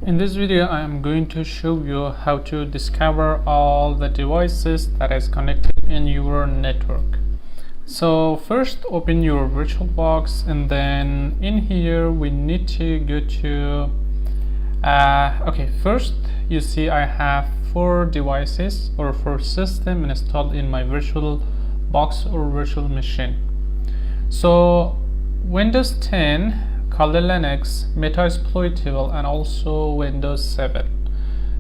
In this video, I am going to show you how to discover all the devices that is connected in your network. So first open your VirtualBox, and then in here we need to go to first you see I have 4 devices or 4 systems installed in my VirtualBox or virtual machine. So Windows 10, Kali Linux, Metasploitable, and also Windows 7.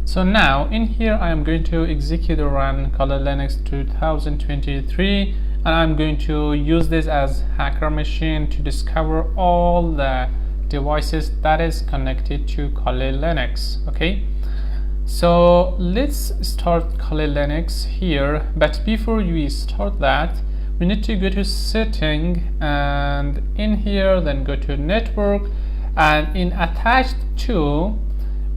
So now in here I am going to execute or run Kali Linux 2023, and I'm going to use this as hacker machine to discover all the devices that is connected to Kali Linux. Okay, so let's start Kali Linux here, but before we start that, we need to go to setting, and in here then go to network, and in attached to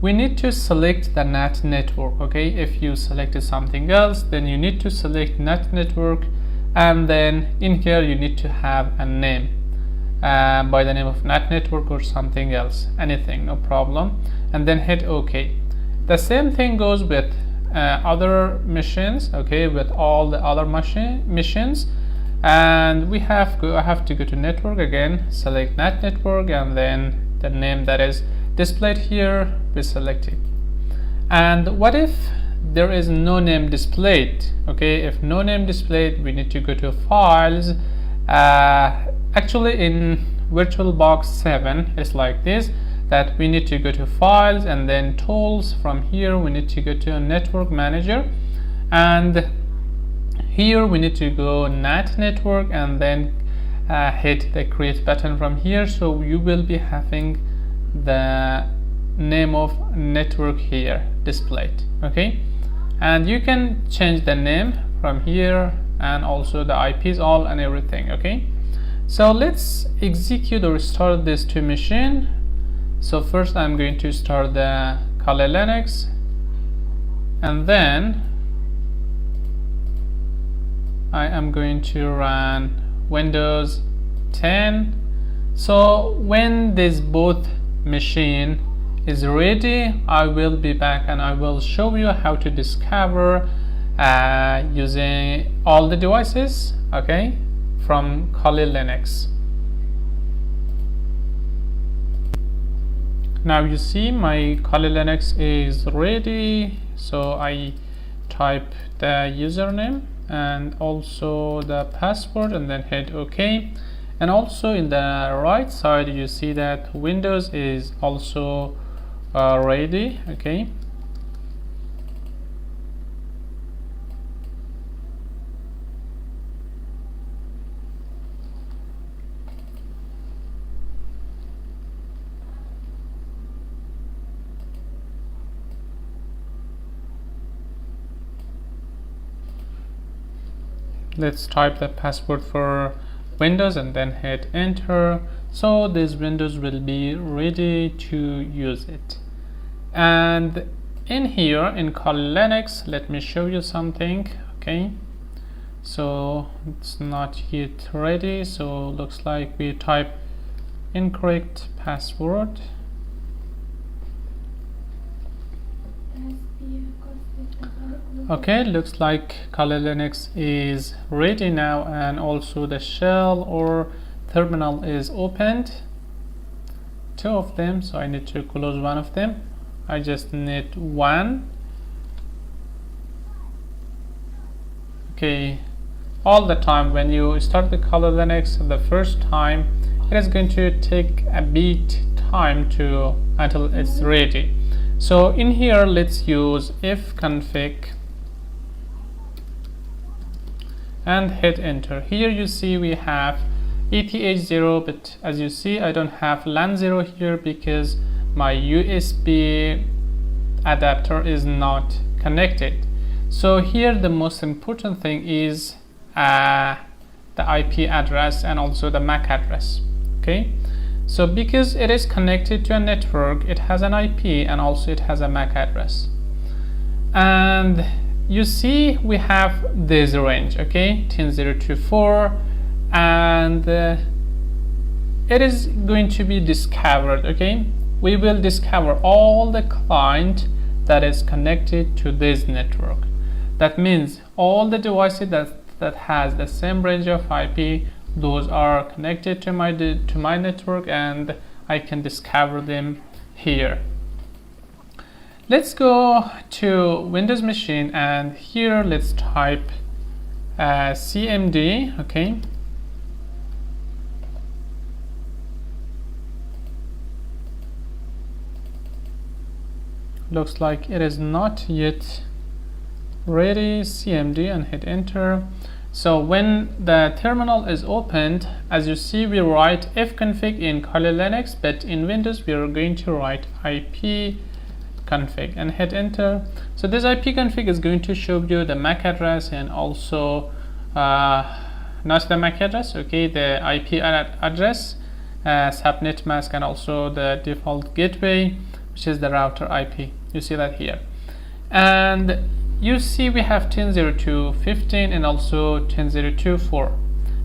we need to select the NAT network. Okay, if you selected something else, then you need to select NAT network, and then in here you need to have a name by the name of NAT network or something else, anything, no problem, and then hit OK. The same thing goes with other machines, okay, with all the other machines. And I have to go to network again, select NAT network, and then the name that is displayed here we select it. And what if there is no name displayed? Okay, if no name displayed, we need to go to files. Actually in VirtualBox 7 it's like this, that we need to go to files and then tools. From here we need to go to network manager, and here we need to go NAT network, and then hit the create button from here. So you will be having the name of network here displayed. Okay, and you can change the name from here, and also the IPs all and everything. Okay, so let's execute or start this two machine. So first I'm going to start the Kali Linux, and then I am going to run Windows 10. So when this both machine is ready, I will be back and I will show you how to discover using all the devices, okay, from Kali Linux. Now you see my Kali Linux is ready, so I type the username and also the password, and then hit OK. And also in the right side you see that Windows is also ready. Okay, let's type the password for Windows and then hit enter. So this Windows will be ready to use it. And in here in Kali Linux, let me show you something. Okay, so it's not yet ready, so looks like we type incorrect password. Okay, looks like Kali Linux is ready now, and also the shell or terminal is opened, 2 of them, so I need to close one of them. I just need one. Okay, all the time when you start the Kali Linux the first time, it is going to take a bit time until it's ready. So in here let's use ifconfig and hit enter. Here you see we have ETH0, but as you see I don't have LAN 0 here because my USB adapter is not connected. So here the most important thing is the IP address and also the MAC address. Okay, so because it is connected to a network, it has an IP and also it has a MAC address. And you see we have this range, okay, 10024, and it is going to be discovered. Okay, we will discover all the client that is connected to this network. That means all the devices that has the same range of IP, those are connected to my network, and I can discover them here. Let's go to Windows machine, and here let's type CMD. Okay, looks like it is not yet ready. CMD, and hit enter. So when the terminal is opened, as you see, we write fconfig in Kali Linux, but in Windows we are going to write ipconfig and hit enter. So this ipconfig is going to show you the MAC address, and also not the MAC address, okay, the IP address, subnet mask, and also the default gateway, which is the router IP. You see that here, and you see we have 10.02.15 and also 10.02.4.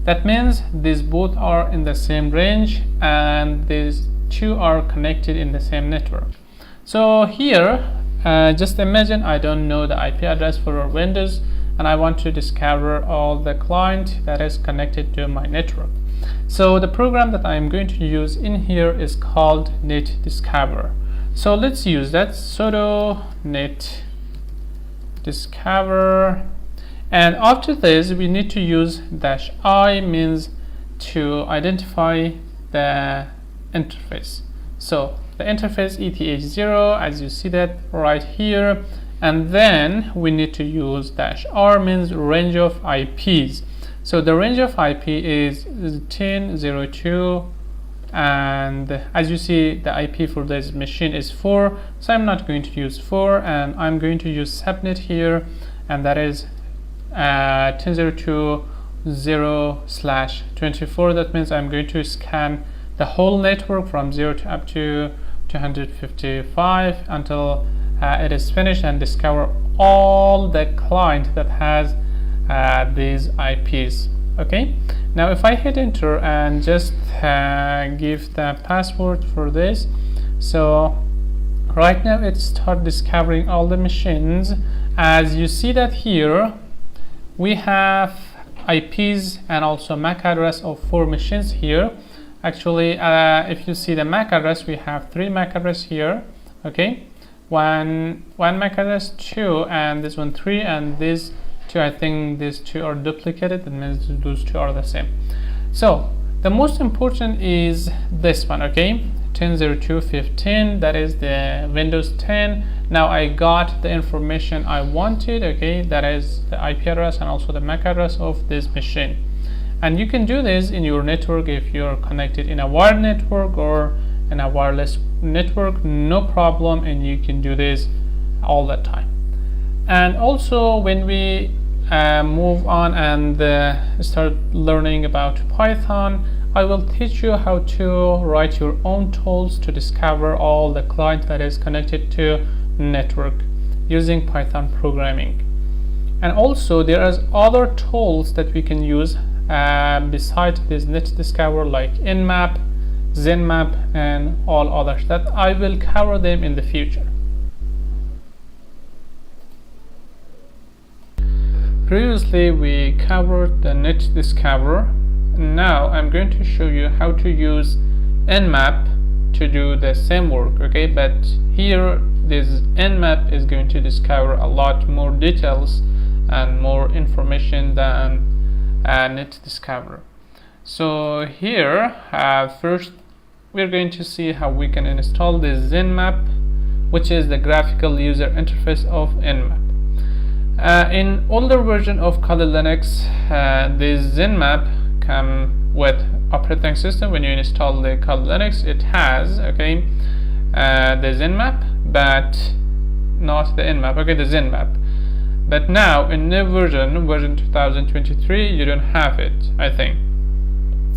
That means these both are in the same range, and these two are connected in the same network. So here, just imagine I don't know the IP address for Windows, and I want to discover all the client that is connected to my network. So the program that I am going to use in here is called NetDiscover. So let's use that. Sudo NetDiscover, and after this we need to use -i, means to identify the interface. So the interface ETH0, as you see that right here, and then we need to use -r, means range of IPs. So the range of IP is 10.02, and as you see the IP for this machine is 4, so I'm not going to use 4, and I'm going to use subnet here, and that is 10.02.0/24. That means I'm going to scan the whole network from 0 to up to 255 until it is finished, and discover all the client that has these IPs. Okay, now if I hit enter and just give the password for this, so right now it starts discovering all the machines. As you see that here we have IPs and also MAC address of 4 machines here. Actually, if you see the MAC address, we have 3 MAC address here. Okay, one MAC address, 2, and this one 3, and this 2, I think these 2 are duplicated. That means those 2 are the same. So the most important is this one, okay, 10.02.15, that is the Windows 10. Now I got the information I wanted, okay, that is the IP address and also the MAC address of this machine. And you can do this in your network if you're connected in a wired network or in a wireless network, no problem, and you can do this all the time. And also when we move on and start learning about Python, I will teach you how to write your own tools to discover all the client that is connected to network using Python programming. And also there is other tools that we can use besides this NetDiscover, like Nmap, Zenmap, and all others that I will cover them in the future. Previously we covered the NetDiscover. Now I'm going to show you how to use Nmap to do the same work, okay, but here this Nmap is going to discover a lot more details and more information than NetDiscover. So here first we're going to see how we can install the Zenmap, which is the graphical user interface of Nmap. In older version of Kali Linux, the Zenmap come with operating system. When you install the Kali Linux, it has, okay, the Zenmap, but not the Nmap, okay, the Zenmap. But now in new version 2023, you don't have it, I think.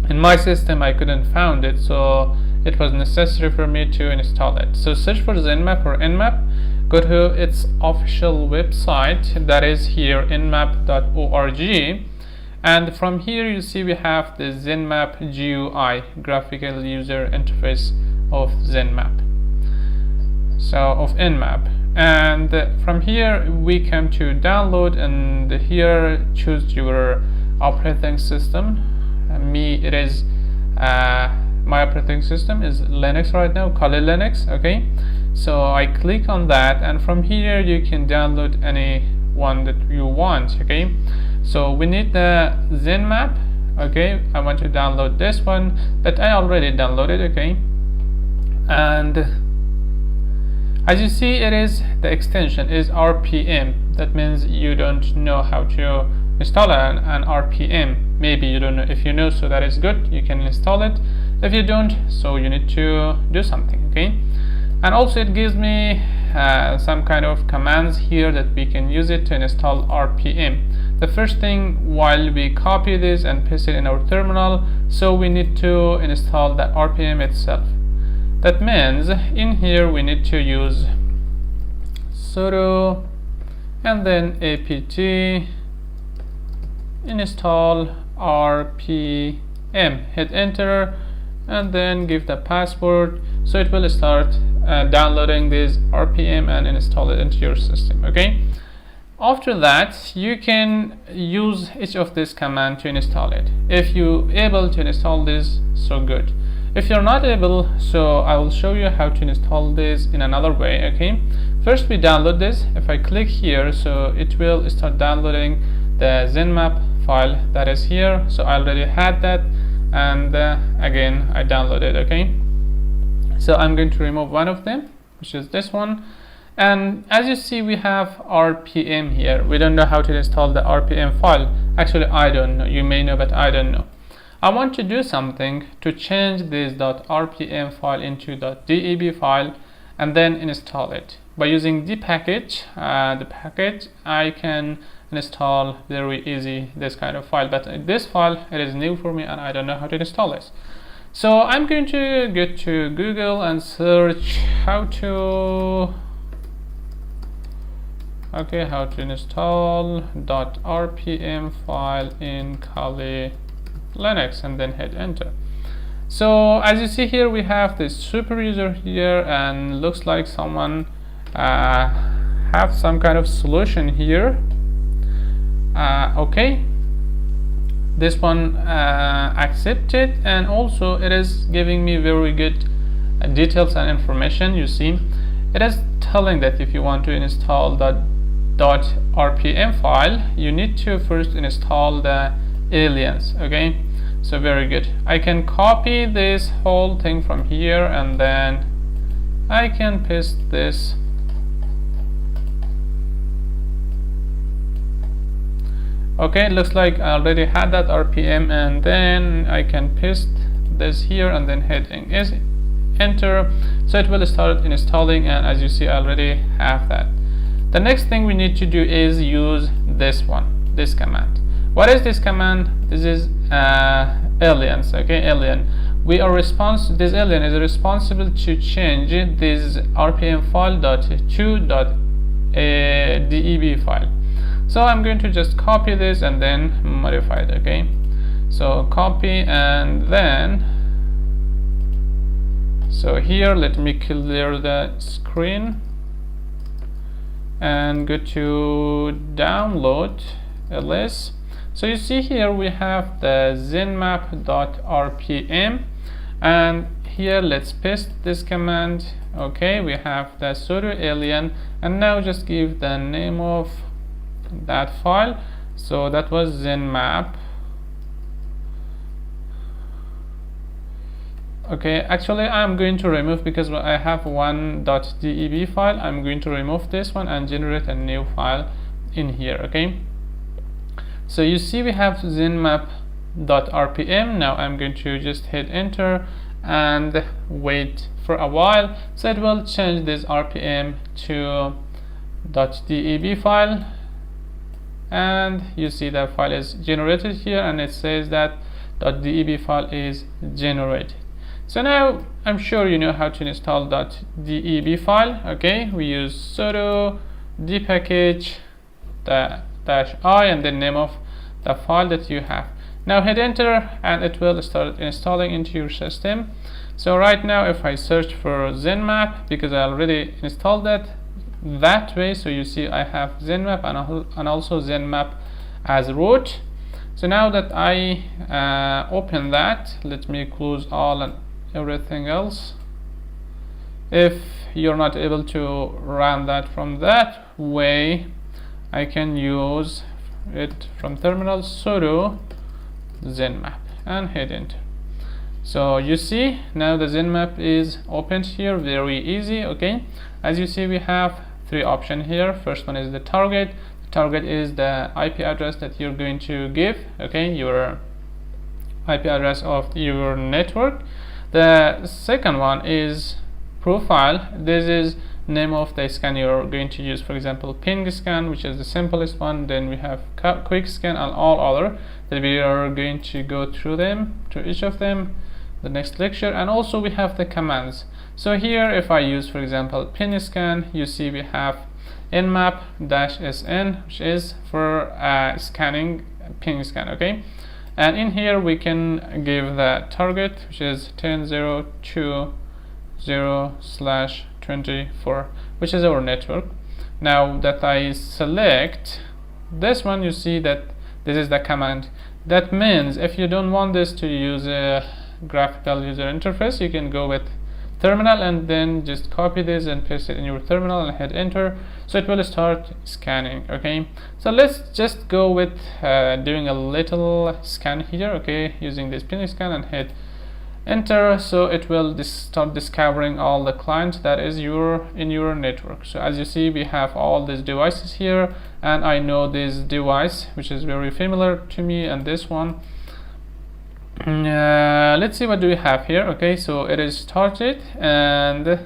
In my system I couldn't find it, so it was necessary for me to install it. So search for Zenmap or Nmap, go to its official website, that is here nmap.org, and from here you see we have the Zenmap GUI, graphical user interface of Zenmap. so of Nmap. And from here we come to download, and here choose your operating system. It is my operating system is Linux right now, Kali Linux. Okay, so I click on that, and from here you can download any one that you want. Okay, so we need the Zenmap. Okay, I want to download this one, but I already downloaded. Okay, and as you see, it is the extension is RPM. That means you don't know how to install an RPM. Maybe you don't know. If you know, so that is good, you can install it. If you don't, so you need to do something. Okay, and also it gives me some kind of commands here that we can use it to install RPM. The first thing, while we copy this and paste it in our terminal, so we need to install the RPM itself. That means in here we need to use sudo and then apt install RPM, hit enter, and then give the password, so it will start downloading this RPM and install it into your system. Okay, after that you can use each of this command to install it. If you able to install this, so good. If you're not able, so I will show you how to install this in another way. Okay, first we download this. If I click here, so it will start downloading the Zenmap file that is here. So I already had that, and again I downloaded. Okay, so I'm going to remove one of them, which is this one. And as you see, we have RPM here. We don't know how to install the RPM file. Actually, I don't know. You may know, but I don't know. I want to do something to change this .rpm file into .deb file and then install it. By using the package, I can install very easy this kind of file. But this file, it is new for me and I don't know how to install this. So I'm going to go to Google and search how to install .rpm file in Kali Linux, and then hit enter. So as you see here, we have this super user here, and looks like someone have some kind of solution here. Okay, this one accepted, and also it is giving me very good details and information. You see, it is telling that if you want to install the .rpm file, you need to first install the aliens. Okay, so very good. I can copy this whole thing from here, and then I can paste this. Okay, it looks like I already had that RPM, and then I can paste this here and then hit enter, so it will start installing, and as you see, I already have that. The next thing we need to do is use this command. What is this command? This is aliens. Okay, alien. This alien is responsible to change this RPM file .to.deb file. So I'm going to just copy this and then modify it. Okay, so copy, and then so here let me clear the screen and go to download ls. So you see here we have the zenmap.rpm, and here let's paste this command. Okay, we have the sudo alien, and now just give the name of that file. So that was Zenmap. Okay, actually I'm going to remove, because I have one .deb file. I'm going to remove this one and generate a new file in here. Okay, so you see we have zenmap.rpm. now I'm going to just hit enter and wait for a while, so it will change this RPM to .deb file, and you see that file is generated here, and it says that .deb file is generated. So now I'm sure you know how to install .deb file. Okay, we use sudo dpackage -i and the name of the file that you have. Now hit enter, and it will start installing into your system. So right now if I search for Zenmap, because I already installed that way, so you see I have Zenmap and also Zenmap as root. So now that I open that, let me close all and everything else. If you're not able to run that from that way, I can use it from terminal sudo Zenmap and hit enter. So you see now the Zenmap is opened here, very easy. Okay, as you see we have three options here. First one is the target. The target is the IP address that you're going to give, okay, your IP address of your network. The second one is profile. This is name of the scan you're going to use, for example ping scan, which is the simplest one. Then we have quick scan and all other that we are going to go through them, to each of them the next lecture. And also we have the commands. So here if I use for example ping scan, you see we have nmap-sn, which is for scanning ping scan, okay. And in here we can give the target, which is 10.0.20/24, which is our network. Now that I select this one, you see that this is the command. That means if you don't want this to use a graphical user interface, you can go with terminal and then just copy this and paste it in your terminal and hit enter, so it will start scanning. Okay, so let's just go with doing a little scan here, okay, using this ping scan and hit enter. So it will start discovering all the clients that is in your network. So as you see we have all these devices here, and I know this device which is very familiar to me, and this one. Let's see what do we have here. Okay, so it is started, and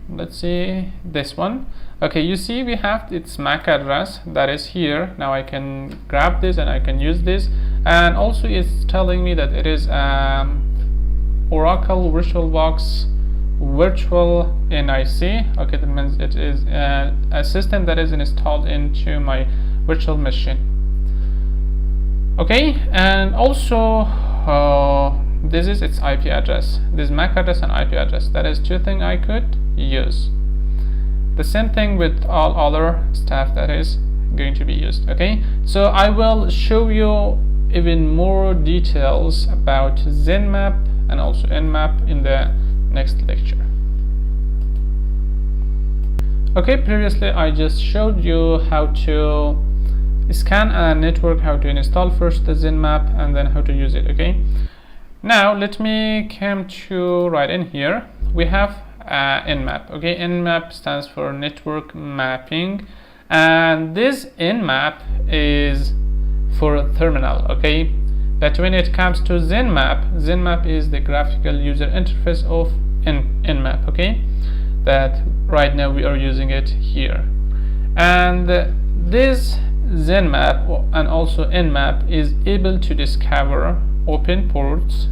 let's see this one. Okay, you see we have its MAC address that is here. Now I can grab this and I can use this, and also it's telling me that it is Oracle VirtualBox virtual NIC. Okay, that means it is a system that is installed into my virtual machine. Okay, and also this is its IP address, this MAC address and IP address. That is two things I could use. The same thing with all other stuff that is going to be used. Okay, so I will show you even more details about Zenmap and also Nmap in the next lecture. Okay, previously I just showed you how to scan a network, how to install first the Zenmap and then how to use it. Okay, now let me come to right in here. We have Nmap. Okay, Nmap stands for network mapping, and this Nmap is for terminal. Okay, but when it comes to Zenmap, Zenmap is the graphical user interface of Nmap. Okay, that right now we are using it here, and this Zenmap and also Nmap is able to discover open ports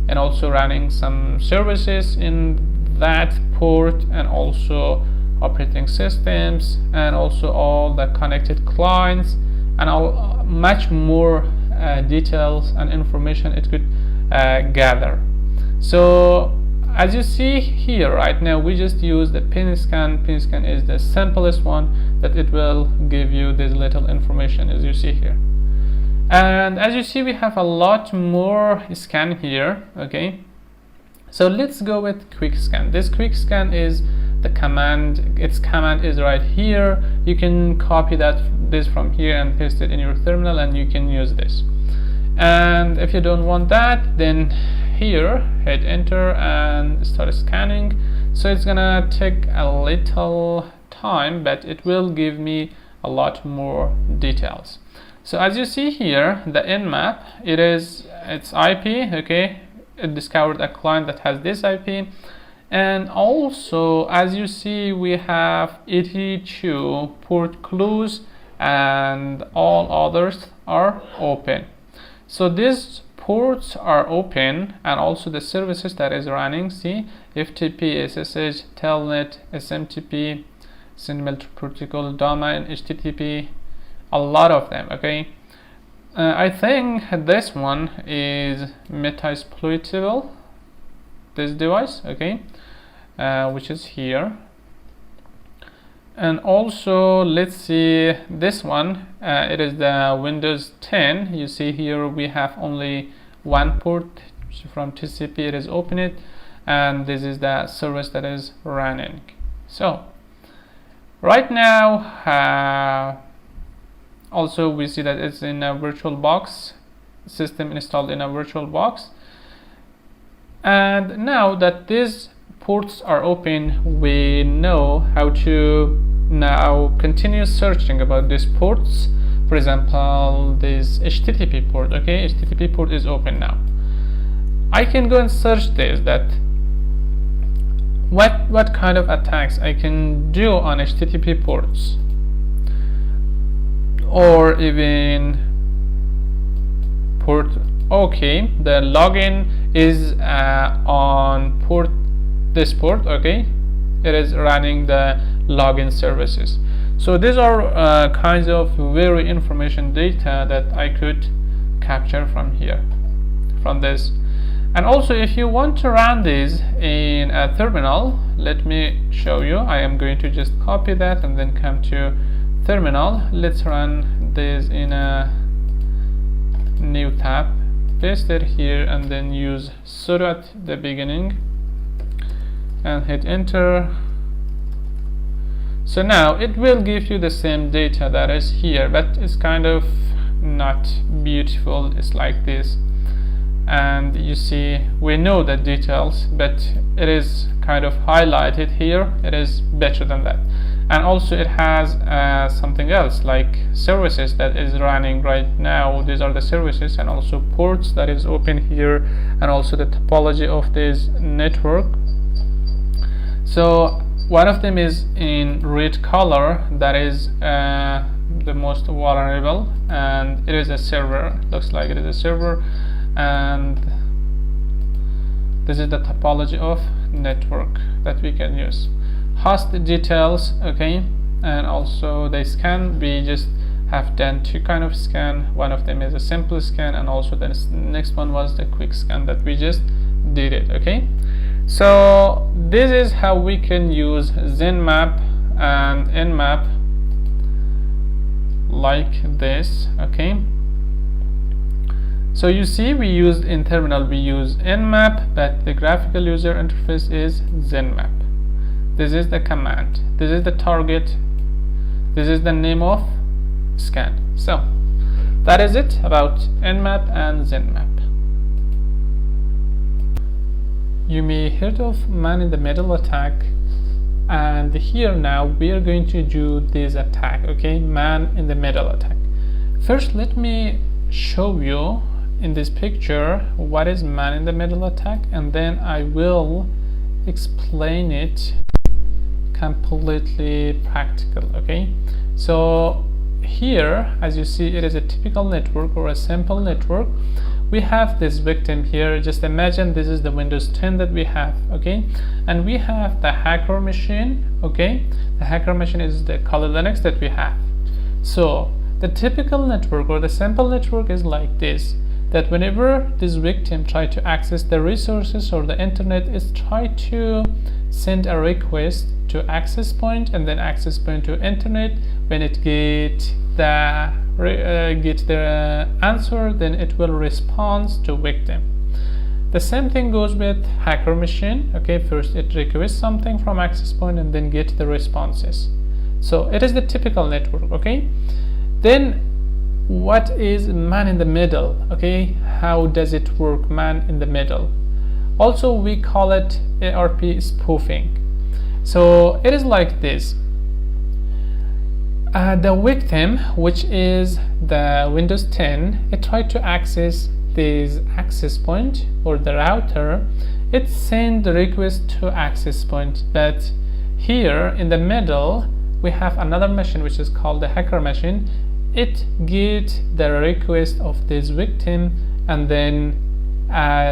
and also running some services in that port, and also operating systems, and also all the connected clients, and all much more details and information it could gather. So as you see here right now, we just use the ping scan. Ping scan is the simplest one that it will give you this little information as you see here. And as you see we have a lot more scan here. Okay, so let's go with quick scan. This quick scan is the command. Its command is right here. You can copy this from here and paste it in your terminal, and you can use this. And if you don't want that, then here hit enter and start scanning. So it's gonna take a little time, but it will give me a lot more details. So as you see here, the Nmap, its IP. Okay, it discovered a client that has this IP, and also as you see we have 82 port clues and all others are open. So these ports are open, and also the services that is running, see, FTP, SSH, Telnet, SMTP, SendMail protocol, domain, HTTP, a lot of them. Okay, I think this one is meta-exploitable, this device, okay, which is here. And also let's see this one, it is the Windows 10. You see here we have only one port from TCP, it is open it, and this is the service that is running. So right now also we see that it's in a virtual box, system installed in a virtual box. And now that these ports are open, we know how to now continue searching about these ports. For example, this HTTP port, okay, HTTP port is open now. I can go and search this, that what kind of attacks I can do on HTTP ports, or even port. Okay, the login is on port, this port, okay, it is running the login services. So these are kinds of very information data that I could capture from here, from this. And also if you want to run this in a terminal, let me show you. I am going to just copy that and then come to terminal. Let's run this in a new tab, paste it here, and then use sudo at the beginning and hit enter. So now it will give you the same data that is here, but it's kind of not beautiful. It's like this, and you see we know the details, but it is kind of highlighted here. It is better than that. And also it has something else like services that is running right now. These are the services, and also ports that is open here, and also the topology of this network. So one of them is in red color, that is the most vulnerable, and it is a server. Looks like it is a server, and this is the topology of network that we can use. Host details, okay, and also the scan, we just have done two kind of scan. One of them is a simple scan, and also the next one was the quick scan that we just did it, okay. So this is how we can use Zenmap and Nmap like this, okay. So you see we used in terminal, we use Nmap, but the graphical user interface is Zenmap. This is the command, this is the target, this is the name of scan. So that is it about Nmap and Zenmap. You may heard of man-in-the-middle attack, and here now we are going to do this attack, okay, man-in-the-middle attack. First let me show you in this picture what is man-in-the-middle attack, and then I will explain it completely practical, okay. So here, as you see, it is a typical network or a simple network. We have this victim here. Just imagine this is the Windows 10 that we have, okay, and we have the hacker machine, okay. The hacker machine is the Kali Linux that we have. So the typical network or the simple network is like this, that whenever this victim try to access the resources or the internet, is try to send a request to access point, and then access point to internet. When it get the answer, then it will respond to victim. The same thing goes with hacker machine, okay. First it requests something from access point and then get the responses. So it is the typical network, okay. Then what is man in the middle, okay? How does it work, man in the middle? Also we call it ARP spoofing. So it is like this. The victim, which is the Windows 10, it tried to access this access point or the router. It sent the request to access point, but here in the middle we have another machine which is called the hacker machine. It get the request of this victim and then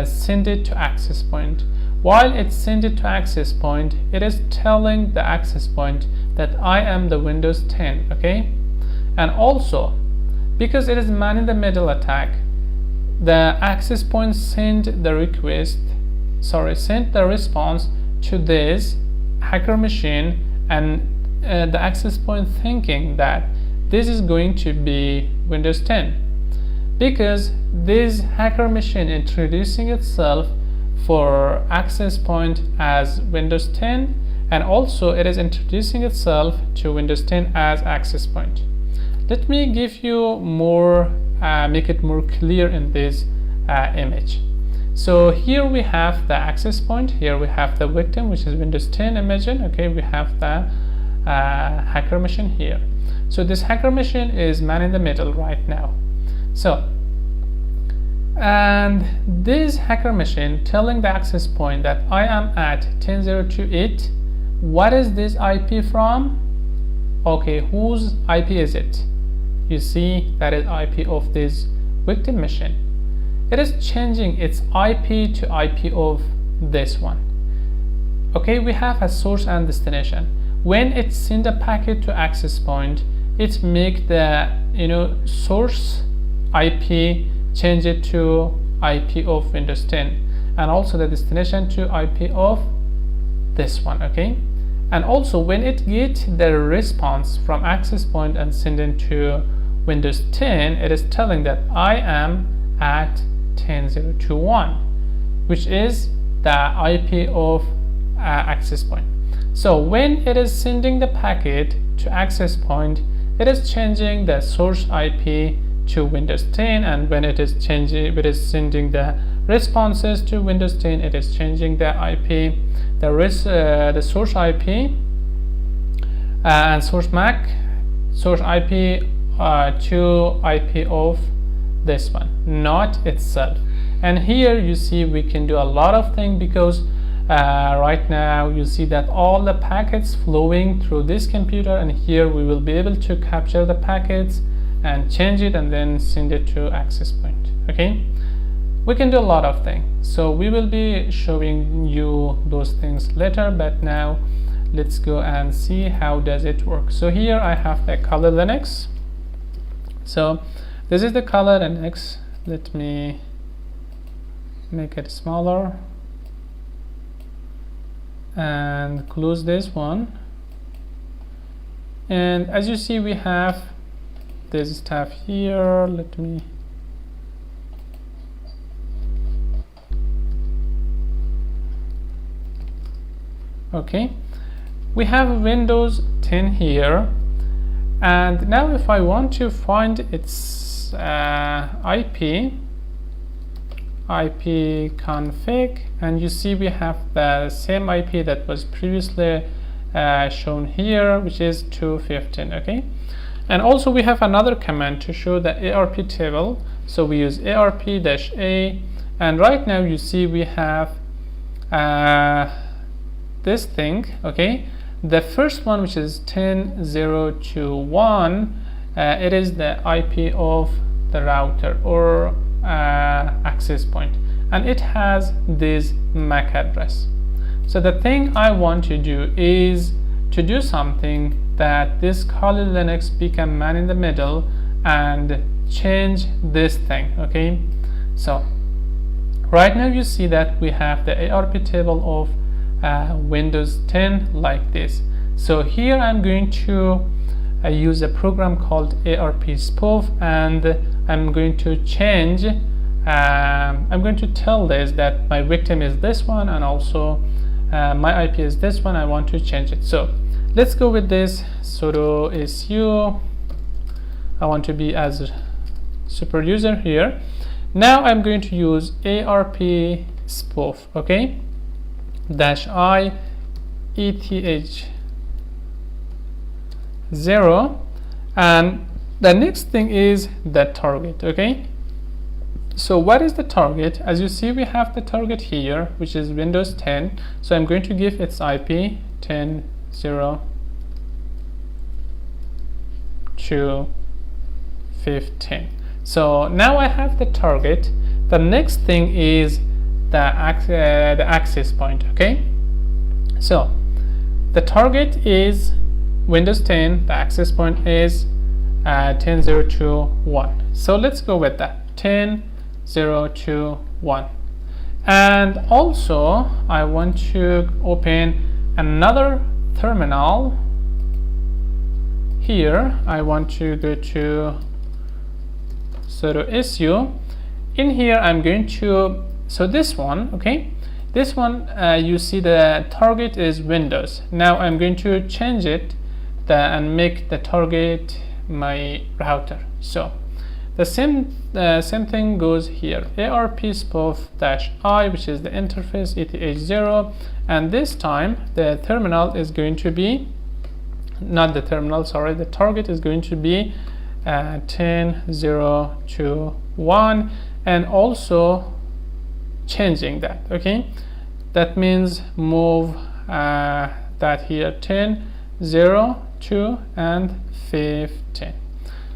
send it to access point. While it sends it to access point, it is telling the access point that I am the Windows 10, okay. And also because it is man-in-the-middle attack, the access point sent the response to this hacker machine, and the access point thinking that this is going to be Windows 10, because this hacker machine introducing itself for access point as Windows 10, and also it is introducing itself to Windows 10 as access point. Let me give you more, make it more clear in this image. So here we have the access point, here we have the victim, which is Windows 10, imagine. Okay, we have the hacker machine here. So this hacker machine is man-in-the-middle right now. So, and this hacker machine telling the access point that I am at 10.028. What is this IP from? Okay, whose IP is it? You see that is IP of this victim machine. It is changing its IP to IP of this one. Okay, we have a source and destination. When it sends a packet to access point, it make the source IP change it to IP of Windows 10, and also the destination to IP of this one. Okay, and also when it get the response from access point and send it to Windows 10, it is telling that I am at 10.021, which is the IP of access point. So when it is sending the packet to access point, it is changing the source IP to Windows 10, and when it is sending the responses to Windows 10, it is changing the IP, the source IP and source IP to IP of this one, not itself. And here you see we can do a lot of things, because right now you see that all the packets flowing through this computer, and here we will be able to capture the packets and change it and then send it to access point. Okay, we can do a lot of things, so we will be showing you those things later, but now let's go and see how does it work. So here I have the color Linux. So this is the color Linux. Let me make it smaller and close this one, and as you see we have this stuff here. Let me okay, we have Windows 10 here, and now if I want to find its IP config, and you see we have the same IP that was previously shown here, which is 215. Okay, and also we have another command to show the ARP table, so we use ARP-A, and right now you see we have this thing. Okay, the first one, which is 10.021, it is the IP of the router or access point, and it has this MAC address. So the thing I want to do is to do something that this Kali Linux become man-in-the-middle and change this thing. Okay, so right now you see that we have the ARP table of Windows 10 like this. So here I'm going to use a program called ARP spoof, and I'm going to change, I'm going to tell this that my victim is this one, and also my IP is this one. I want to change it. So let's go with this sudo su. I want to be as a super user here. Now I'm going to use ARP spoof. Okay, -i eth0, and the next thing is the target. Okay, so what is the target? As you see, we have the target here, which is Windows 10. So I'm going to give its IP 10.0.2.15. So now I have the target. The next thing is the access point. Okay, so the target is Windows 10, the access point is 10.0.2.1. So let's go with that, 10.0.2.1. And also I want to open another terminal. Here I want to go to sudo su. In here I'm going to, so this one, okay, this one you see the target is Windows. Now I'm going to change it and make the target my router. So the same thing goes here, ARP spoof-I, which is the interface, ETH0, and this time the terminal is going to be, not the terminal, sorry, the target is going to be 10.0.2.1, and also changing that, okay? That means move that here 10.0.2 and 15.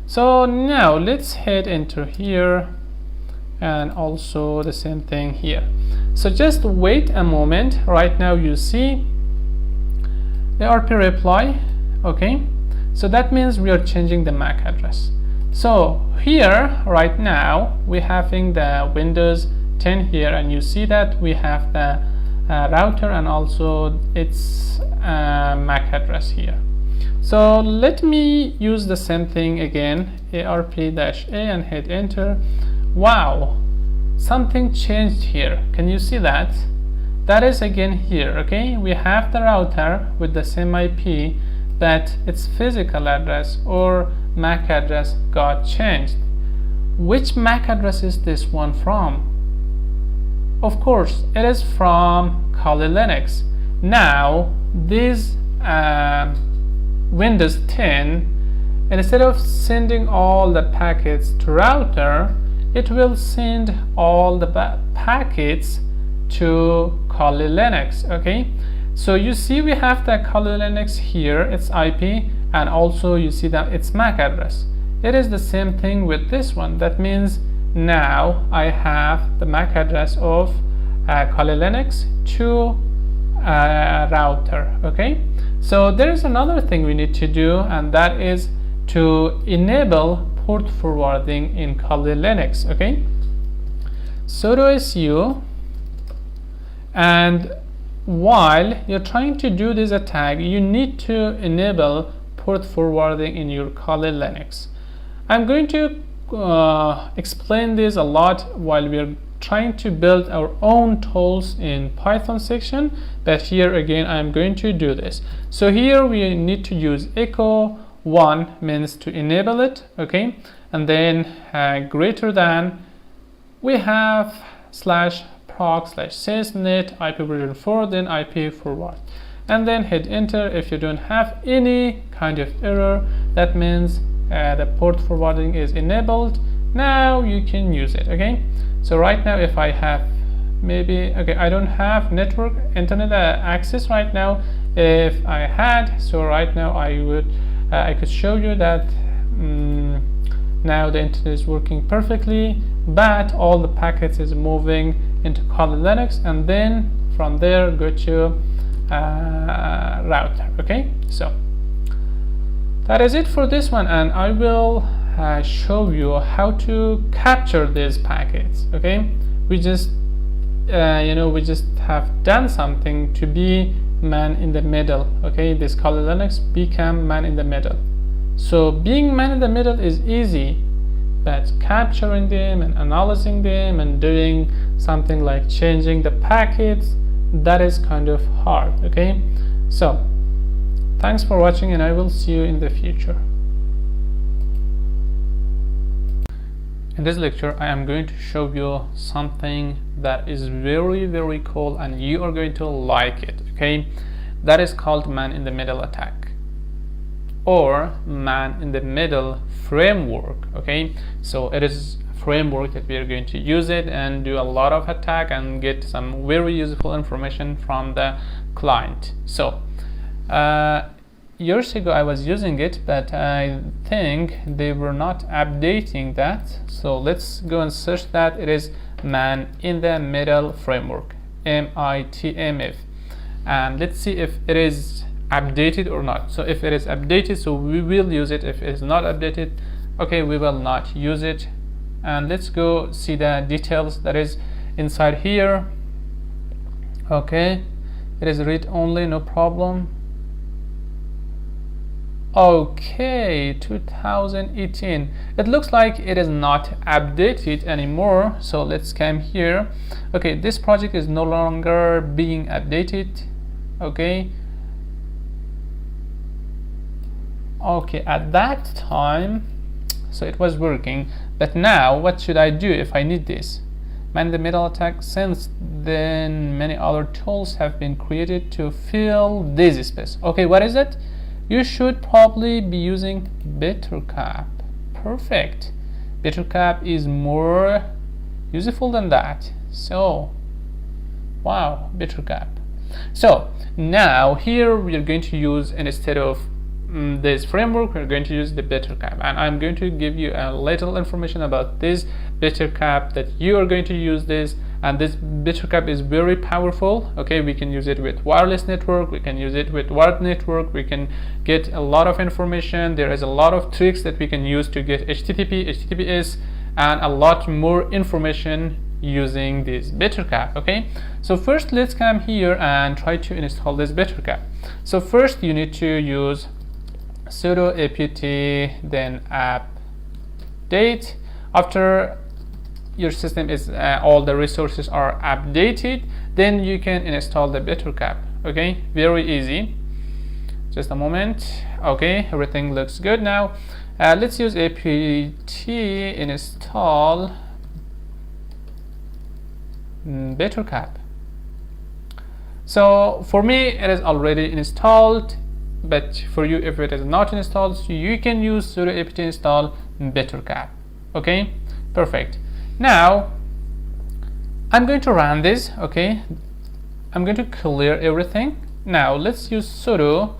So now let's head into here, and also the same thing here. So just wait a moment. Right now you see the ARP reply, okay? So that means we are changing the MAC address. So here right now we having the Windows 10 here, and you see that we have the router and also its MAC address here. So let me use the same thing again, ARP-A, and hit enter. Wow, something changed here. Can you see that? That is again here, okay? We have the router with the same IP, but its physical address or MAC address got changed. Which MAC address is this one from? Of course, it is from Kali Linux. Now, this Windows 10, instead of sending all the packets to router, it will send all the packets to Kali Linux, okay? So you see we have the Kali Linux here, its IP, and also you see that its MAC address. It is the same thing with this one. That means now I have the MAC address of Kali Linux to router, okay? So there is another thing we need to do, and that is to enable port forwarding in Kali Linux, okay? Sudo su, and while you're trying to do this attack, you need to enable port forwarding in your Kali Linux. I'm going to explain this a lot while we're trying to build our own tools in Python section, but here again I'm going to do this. So here we need to use echo 1 means to enable it, okay, and then greater than, we have /proc/sysnet IP version 4, then IP forward, and then hit enter. If you don't have any kind of error, that means the port forwarding is enabled. Now you can use it, okay? So right now if I have maybe, okay, I don't have network internet access right now. If I had, so right now I could show you that now the internet is working perfectly, but all the packets is moving into Kali Linux, and then from there go to router, okay? So that is it for this one, and I will show you how to capture these packets, okay? We just we just have done something to be man in the middle, okay? This Kali Linux become man in the middle. So being man in the middle is easy, but capturing them and analyzing them and doing something like changing the packets, that is kind of hard, okay? So thanks for watching, and I will see you in the future. In this lecture, I am going to show you something that is very, very cool, and you are going to like it, okay? That is called man-in-the-middle attack, or man-in-the-middle framework, okay? So it is a framework that we are going to use it and do a lot of attack and get some very useful information from the client. So years ago I was using it, but I think they were not updating that. So let's go and search that. It is man-in-the-middle framework, MITM, and let's see if it is updated or not. So if it is updated, so we will use it. If it is not updated, okay, we will not use it. And let's go see the details that is inside here. Okay, it is read only, no problem. Okay, 2018. It looks like it is not updated anymore. So let's come here. Okay, this project is no longer being updated. Okay. Okay, at that time, so it was working. But now, what should I do if I need this? ManintheMiddle attack. Since then, many other tools have been created to fill this space. Okay, what is it? You should probably be using Bettercap. Perfect. Bettercap is more useful than that. So, wow, Bettercap. So now here we are going to use, instead of this framework, we're going to use the Bettercap, and I'm going to give you a little information about this Bettercap, that you are going to use this. And this Bettercap is very powerful. Okay, we can use it with wireless network, we can use it with wired network, we can get a lot of information. There is a lot of tricks that we can use to get HTTP, HTTPS, and a lot more information using this Bettercap. Okay, so first let's come here and try to install this Bettercap. So first you need to use sudo apt then update. After your system is all the resources are updated, then you can install the Bettercap. Okay, very easy. Just a moment. Okay, everything looks good now. Let's use apt install Bettercap. So for me it is already installed, but for you, if it is not installed, so you can use sudo apt install Bettercap. Okay, perfect. Now I'm going to run this. Okay, I'm going to clear everything. Now let's use sudo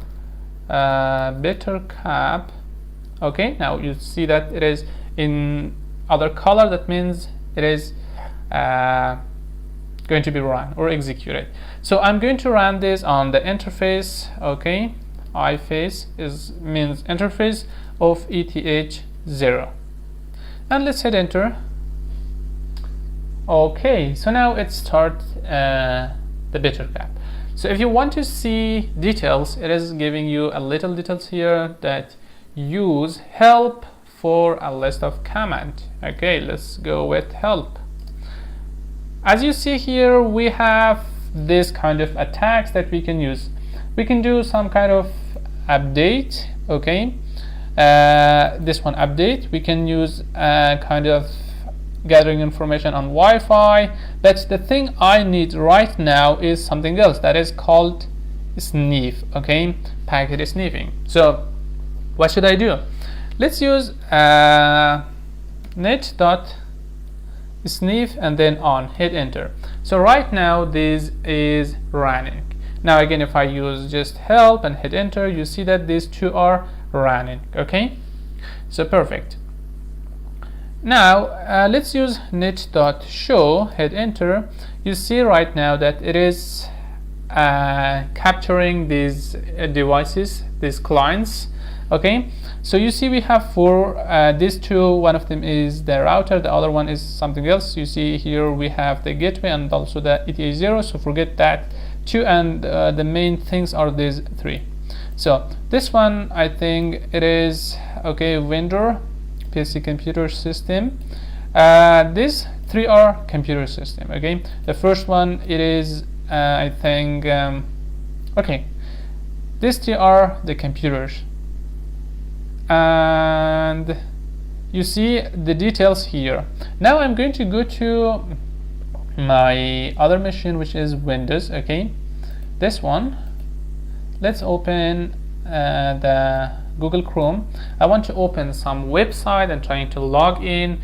Bettercap. Okay, now you see that it is in other color. That means it is going to be run or executed. So I'm going to run this on the interface. Okay, iface means interface of ETH0, and let's hit enter. Okay, so now it starts the Bettercap. So if you want to see details, it is giving you a little details here that use help for a list of command. Okay, let's go with help. As you see here, we have this kind of attacks that we can use. We can do some kind of update. Okay, this one update. We can use kind of gathering information on Wi-Fi, but the thing I need right now is something else that is called sniff. Okay, packet sniffing. So what should I do? Let's use net.sniff and then on, hit enter. So right now this is running. Now again, if I use just help and hit enter, you see that these two are running. Okay, so perfect. Now let's use net.show, hit enter. You see right now that it is capturing these devices, these clients. Okay, so you see we have four, these two, one of them is the router, the other one is something else. You see here we have the gateway and also the ETH0, so forget that two, and the main things are these three. So this one, I think it is okay, vendor, PC computer system. These three are computer system. Okay, the first one, it is I think okay, these three are the computers, and you see the details here. Now I'm going to go to my other machine, which is Windows. Okay, this one, let's open the Google Chrome. I want to open some website and trying to log in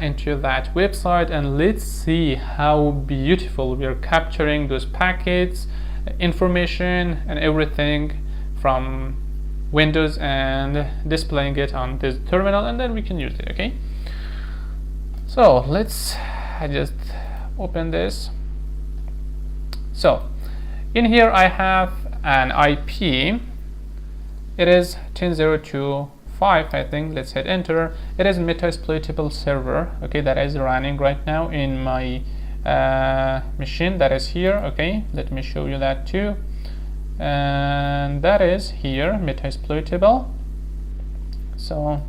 into that website, and let's see how beautiful we are capturing those packets, information and everything from Windows and displaying it on this terminal, and then we can use it. Okay, so let's just open this. So in here I have and IP, it is 10.0.2.5, I think. Let's hit enter. It is metasploitable server, okay, that is running right now in my machine that is here. Okay, let me show you that too, and that is here, metasploitable. So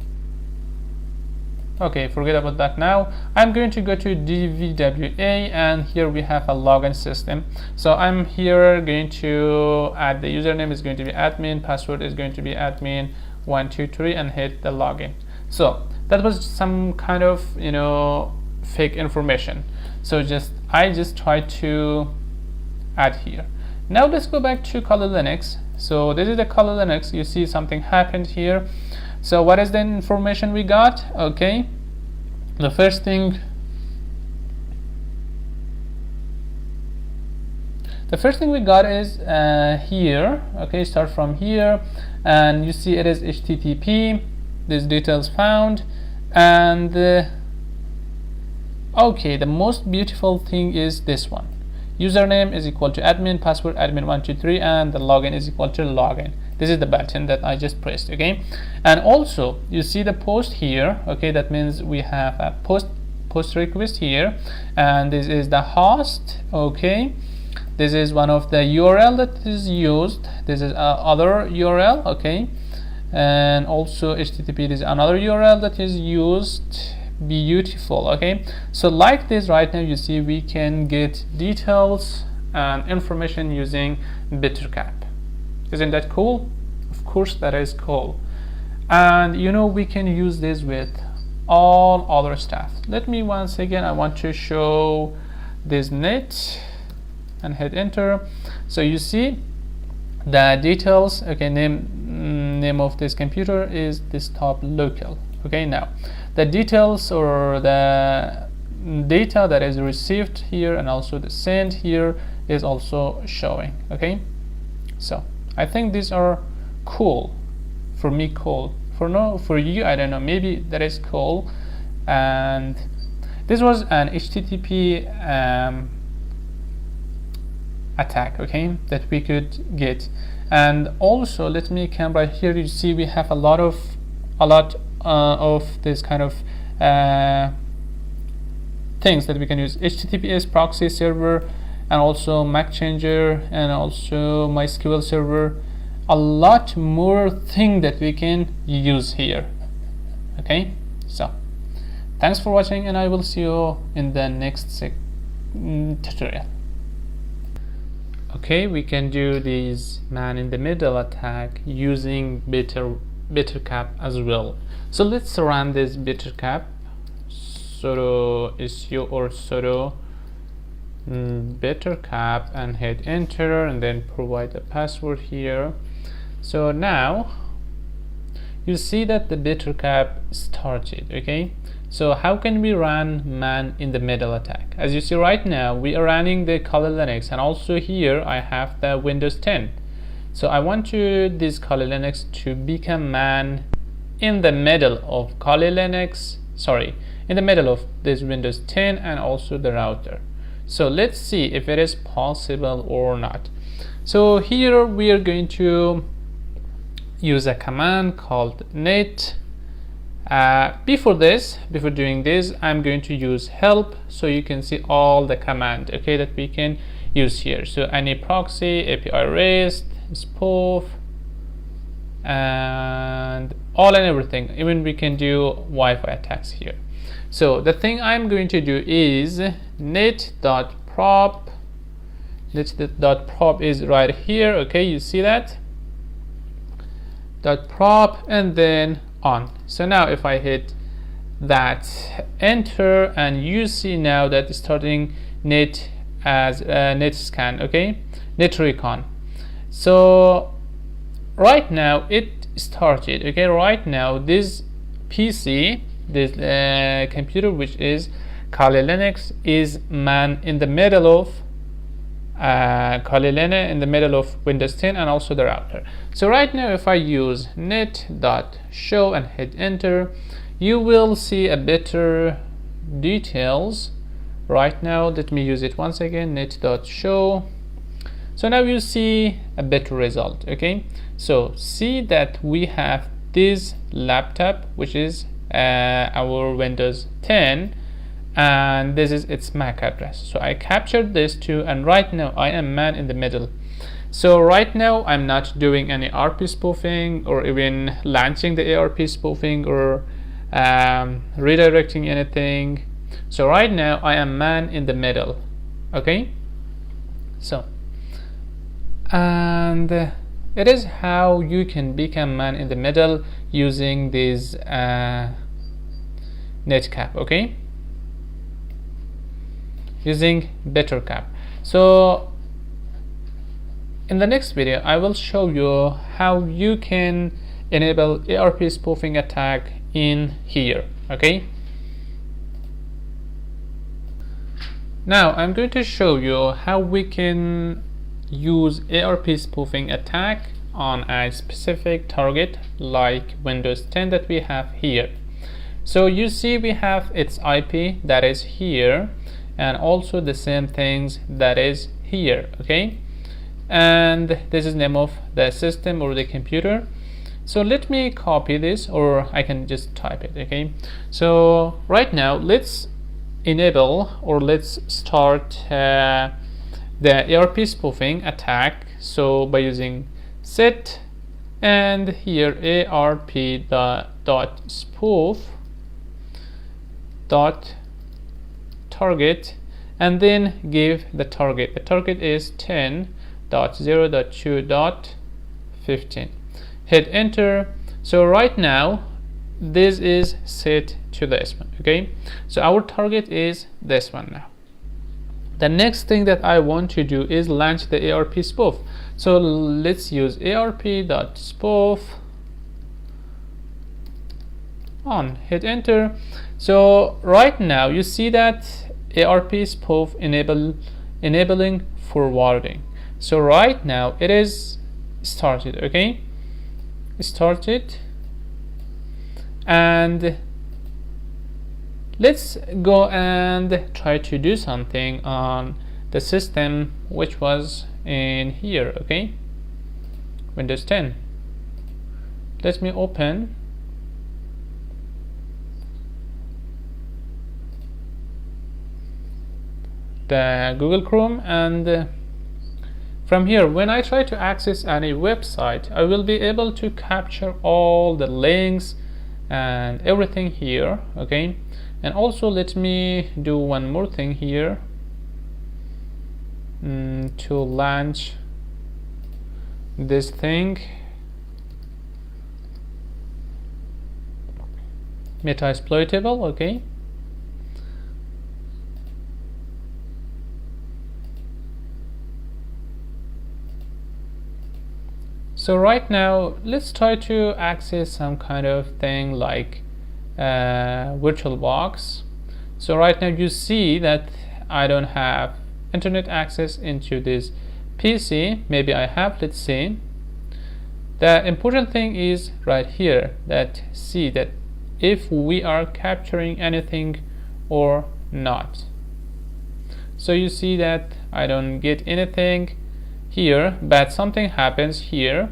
okay, forget about that now. I'm going to go to DVWA, and here we have a login system. So I'm here going to add the username is going to be admin, password is going to be admin123, and hit the login. So that was some kind of, you know, fake information. So I just tried to add here. Now let's go back to Kali Linux. So this is the Kali Linux. You see something happened here. So what is the information we got? Okay, the first thing we got is here. Okay, start from here, and you see it is HTTP, these details found, and okay, the most beautiful thing is this one. Username is equal to admin, password admin123, and the login is equal to login. This is the button that I just pressed. Okay, and also you see the post here. Okay, that means we have a post request here, and this is the host. Okay, this is one of the URL that is used. This is other URL. Okay, and also HTTP is another URL that is used. Beautiful. Okay, so like this right now, you see we can get details and information using Bettercap. Isn't that cool? Of course that is cool. And you know, we can use this with all other stuff. Let me once again, I want to show this net and hit enter. So you see the details. Okay, name of this computer is desktop local. Okay, now the details or the data that is received here and also the sent here is also showing. Okay, so I think these are cool. For me, cool. For you, I don't know, maybe that is cool. And this was an HTTP attack, okay, that we could get. And also let me come right here. You see we have a lot of this kind of things that we can use. HTTPS proxy server, and also Mac changer, and also MySQL server. A lot more thing that we can use here. Okay, so thanks for watching, and I will see you in the next tutorial. Okay, we can do this man-in-the-middle attack using Bettercap as well. So let's run this Bettercap sudo su or sudo Bettercap and hit enter, and then provide the password here. So now you see that the Bettercap started. Okay, so how can we run man-in-the-middle attack? As you see right now, we are running the Kali Linux, and also here I have the Windows 10. So I want this Kali Linux to become man in the middle of Kali Linux, in the middle of this Windows 10 and also the router. So let's see if it is possible or not. So here we are going to use a command called net. Before doing this, I'm going to use help, so you can see all the command, okay, that we can use here. So any proxy, API REST, spoof, and all and everything. Even we can do Wi-Fi attacks here. So the thing I'm going to do is net.prop. Net.prop is right here. Okay, you see that .prop, and then on. So now if I hit that enter, and you see now that it's starting net as net scan. Okay, net recon. So right now it started. Okay, right now this PC, this computer, which is Kali Linux, is man in the middle of Kali Linux, in the middle of Windows 10 and also the router. So right now if I use net.show and hit enter, you will see a better details. Right now let me use it once again, net.show. So now you see a better result. Okay, so see that we have this laptop, which is our Windows 10, and this is its MAC address. So I captured this too, and right now I am man in the middle. So right now I'm not doing any ARP spoofing or even launching the ARP spoofing or redirecting anything. So right now I am man in the middle. Okay, so and it is how you can become man in the middle using this NetCap. Okay, using Bettercap. So in the next video I will show you how you can enable ARP spoofing attack in here. Okay, now I'm going to show you how we can use ARP spoofing attack on a specific target like Windows 10 that we have here. So you see we have its IP that is here, and also the same things that is here. Okay, and this is name of the system or the computer. So let me copy this, or I can just type it. Okay, so right now let's enable, or let's start the ARP spoofing attack. So by using set and here ARP.spoof .target, and then give the target. The target is 10.0.2.15. Hit enter. So right now this is set to this one. Okay, so our target is this one. Now the next thing that I want to do is launch the ARP spoof. So let's use ARP.spoof on, hit enter. So right now you see that ARP spoof enabling forwarding. So right now it is started. Okay, started, and let's go and try to do something on the system which was in here. Okay, Windows 10. Let me open the Google Chrome, and from here when I try to access any website I will be able to capture all the links and everything here. Okay, and also let me do one more thing here to launch this thing, Metasploitable. Okay, so right now let's try to access some kind of thing like VirtualBox. So right now you see that I don't have internet access into this PC. Maybe I have. Let's see. The important thing is right here, that see that if we are capturing anything or not. So you see that I don't get anything here, but something happens here.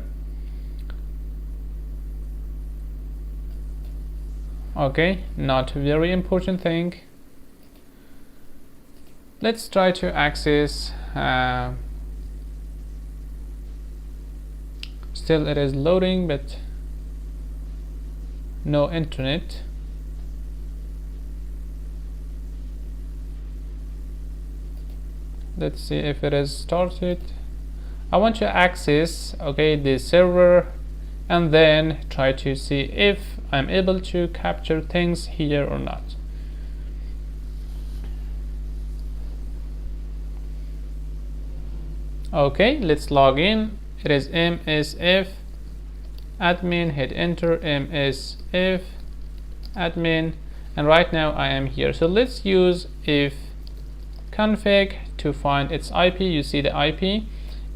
Okay, not very important thing. Let's try to access. Still it is loading, but no internet. Let's see if it has started. I want to access, okay, the server, and then try to see if I'm able to capture things here or not. Okay, let's log in. It is msf admin, hit enter, msf admin, and right now I am here. So let's use if config to find its IP. You see the IP,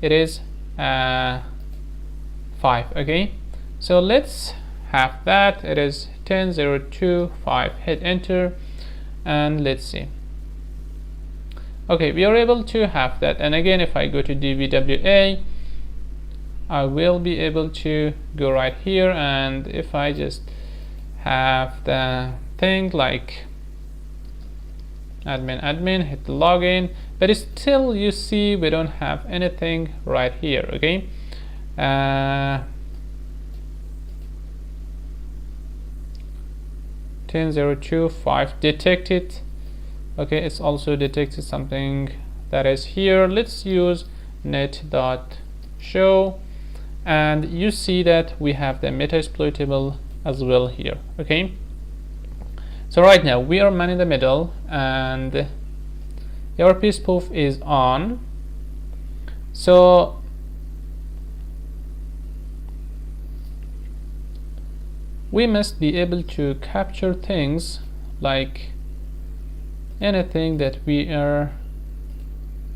it is 5. Okay, so let's have that. It is 10.0.2.5. Hit enter, and let's see. Okay, we are able to have that. And again, if I go to DVWA, I will be able to go right here, and if I just have the thing like admin, hit the login, but still you see we don't have anything right here. Okay, 10025 detected. Okay, it's also detected something that is here. Let's use net.show, and you see that we have the metasploitable as well here. Okay, so right now we are ManintheMiddle and ERP spoof is on. So we must be able to capture things like anything that we are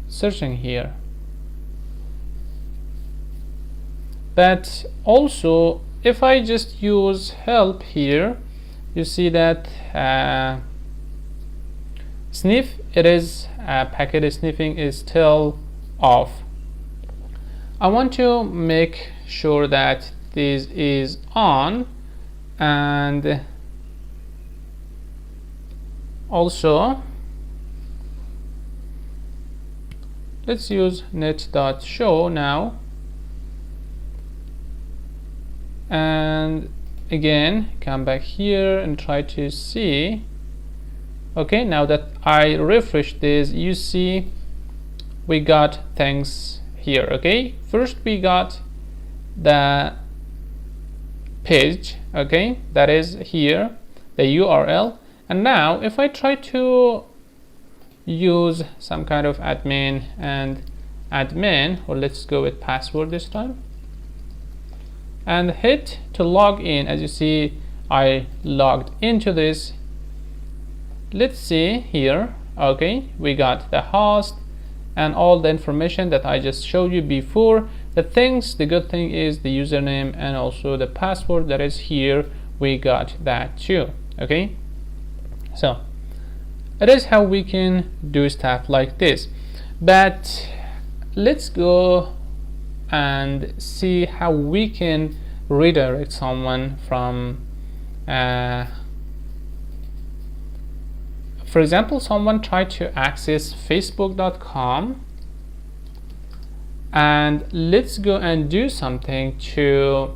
searching here. But also, if I just use help here, you see that sniff, it is packet sniffing is still off. I want to make sure that this is on, and also let's use net.show now, and again come back here and try to see. Okay, now that I refresh this, you see we got things here. Okay, first we got the page, okay, that is here, the URL. And now if I try to use some kind of admin, or let's go with password this time, and hit to log in, as you see I logged into this. Let's see here. Okay, we got the host and all the information that I just showed you before. The good thing is the username and also the password that is here, we got that too. Okay, so it is how we can do stuff like this. But let's go and see how we can redirect someone from for example, someone tried to access facebook.com, and let's go and do something to,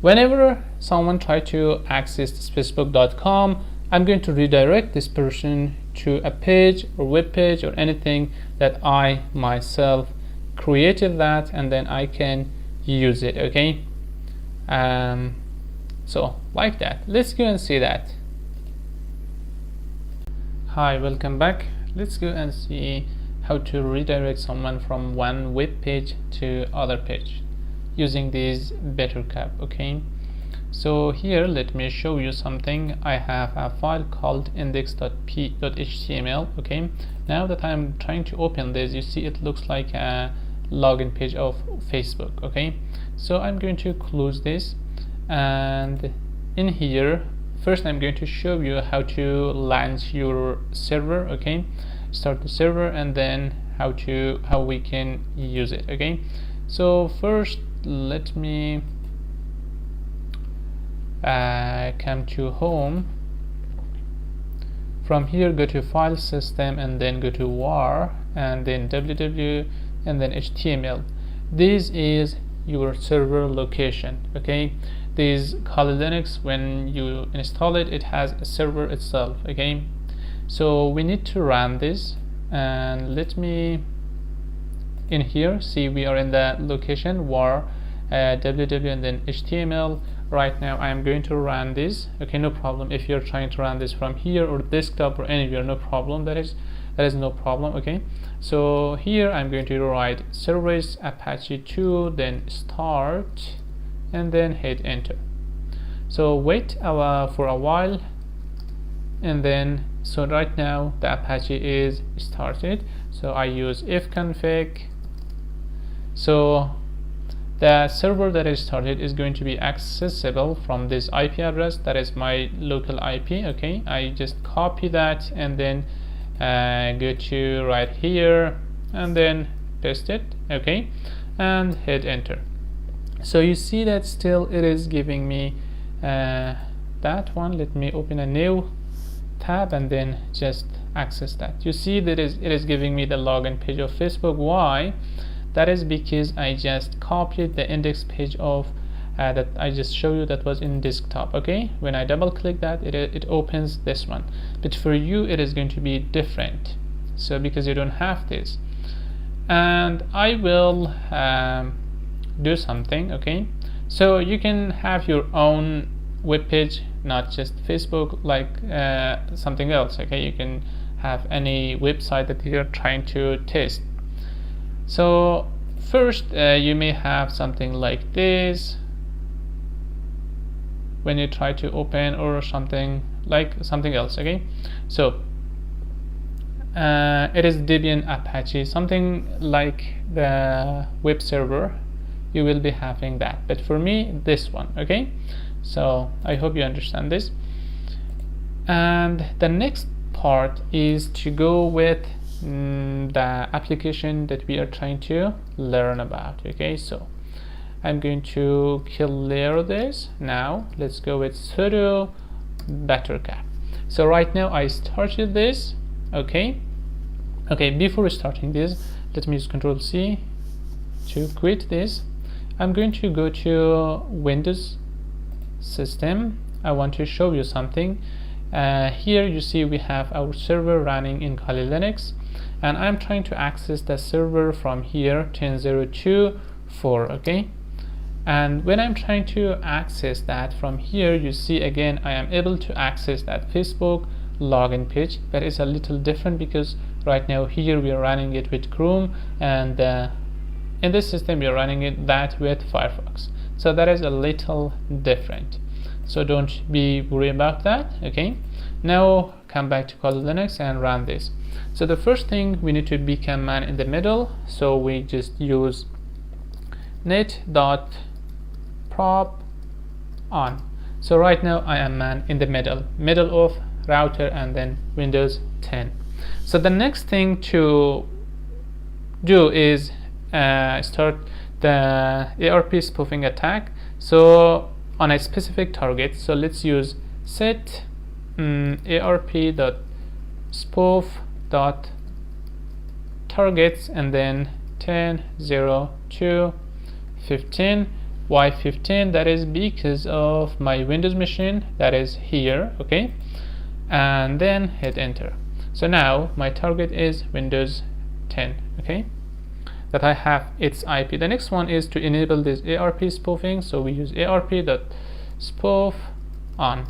whenever someone tries to access this facebook.com, I'm going to redirect this person to a page or web page or anything that I myself created that, and then I can use it. Okay, so like that. Let's go and see that. Hi, welcome back. Let's go and see how to redirect someone from one web page to other page using this Bettercap. Okay, so here let me show you something. I have a file called index.html. okay, now that I'm trying to open this, you see it looks like a login page of Facebook. Okay, so I'm going to close this, and in here first I'm going to show you how to launch your server. Okay, start the server, and then how we can use it. Okay, so first let me come to home. From here go to file system, and then go to var, and then www, and then html. This is your server location. Okay, this Kali Linux, when you install it, it has a server itself. Okay, so we need to run this, and let me in here see we are in the location var www and then html. Right now I am going to run this. Okay, no problem if you're trying to run this from here or desktop or anywhere, no problem. That is no problem. Okay, so here I'm going to write service apache 2, then start, and then hit enter. So wait for a while, and then so right now the Apache is started. So I use ifconfig. So the server that is started is going to be accessible from this IP address, that is my local IP. Okay, I just copy that and then go to right here and then paste it, okay, and hit enter. So you see that still it is giving me that one. Let me open a new tab and then just access that. You see that it is giving me the login page of Facebook. Why? That is because I just copied the index page of that I just showed you, that was in desktop. Okay, when I double click that, it opens this one, but for you it is going to be different, so because you don't have this. And I will do something, okay, so you can have your own web page, not just Facebook, like something else, okay. You can have any website that you're trying to test. So first you may have something like this when you try to open, or something like something else, okay. So it is Debian Apache, something like the web server. You will be having that, but for me this one, okay. So I hope you understand this. And the next part is to go with the application that we are trying to learn about, okay. So I'm going to clear this. Now let's go with sudo Bettercap. So right now I started this, okay. Before starting this, let me use Ctrl+C to quit this. I'm going to go to Windows System. I want to show you something. Here you see we have our server running in Kali Linux, and I'm trying to access the server from here 10.0.2.4, okay. And when I'm trying to access that from here, you see again I am able to access that Facebook login page, but it's a little different because right now here we are running it with Chrome, and in this system we are running it that with Firefox. So that is a little different, so don't be worried about that, okay. Now come back to Kali Linux and run this. So the first thing, we need to become man in the middle, so we just use net.prop on. So right now I am man in the middle of router and then Windows 10. So the next thing to do is start the ARP spoofing attack, so on a specific target. So let's use set arp.spoof.targets and then 10.0.2.15. Why 15? That is because of my Windows machine that is here, okay, and then hit enter. So now my target is Windows 10, okay, that I have its IP. The next one is to enable this ARP spoofing, so we use arp.spoof on.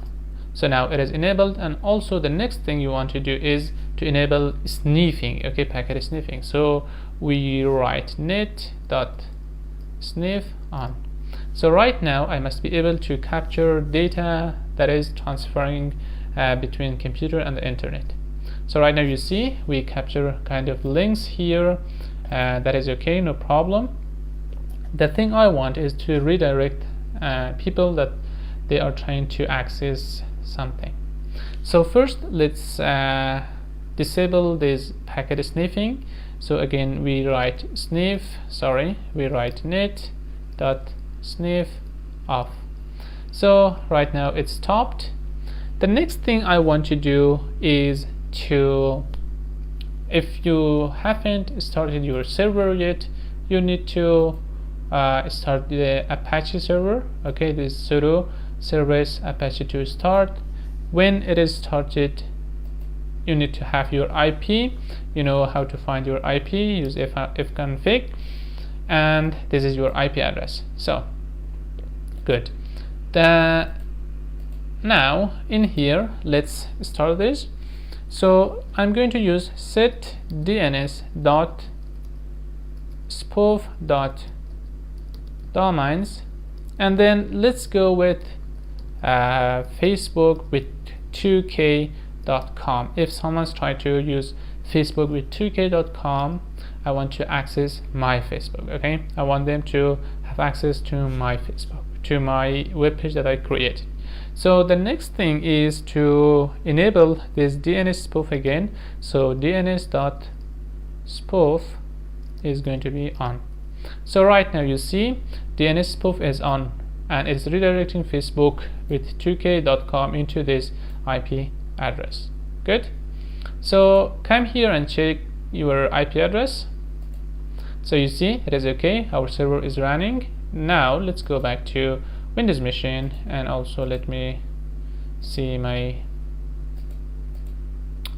So now it is enabled, and also the next thing you want to do is to enable sniffing, okay, packet sniffing. So we write net.sniff on. So right now I must be able to capture data that is transferring between computer and the internet. So right now you see we capture kind of links here. That is okay, no problem. The thing I want is to redirect people that they are trying to access something. So first let's disable this packet sniffing. So again we write net.sniff off. So right now it's stopped. The next thing I want to do is to, if you haven't started your server yet, you need to start the Apache server, okay. This sudo service apache to start. When it is started, you need to have your IP. You know how to find your IP, use ifconfig, and this is your IP address. So good. Now in here let's start this. So I'm going to use set dns.spoof.domains, and then let's go with Facebook with 2k.com. If someone's trying to use Facebook with 2k.com, I want to access my Facebook, okay. I want them to have access to my Facebook, to my web page that I created. So the next thing is to enable this DNS spoof again. So DNS.spoof is going to be on. So right now you see DNS spoof is on, and it's redirecting Facebook with 2k.com into this IP address. Good. So come here and check your IP address. So you see it is okay, our server is running. Now let's go back to Windows machine, and also let me see my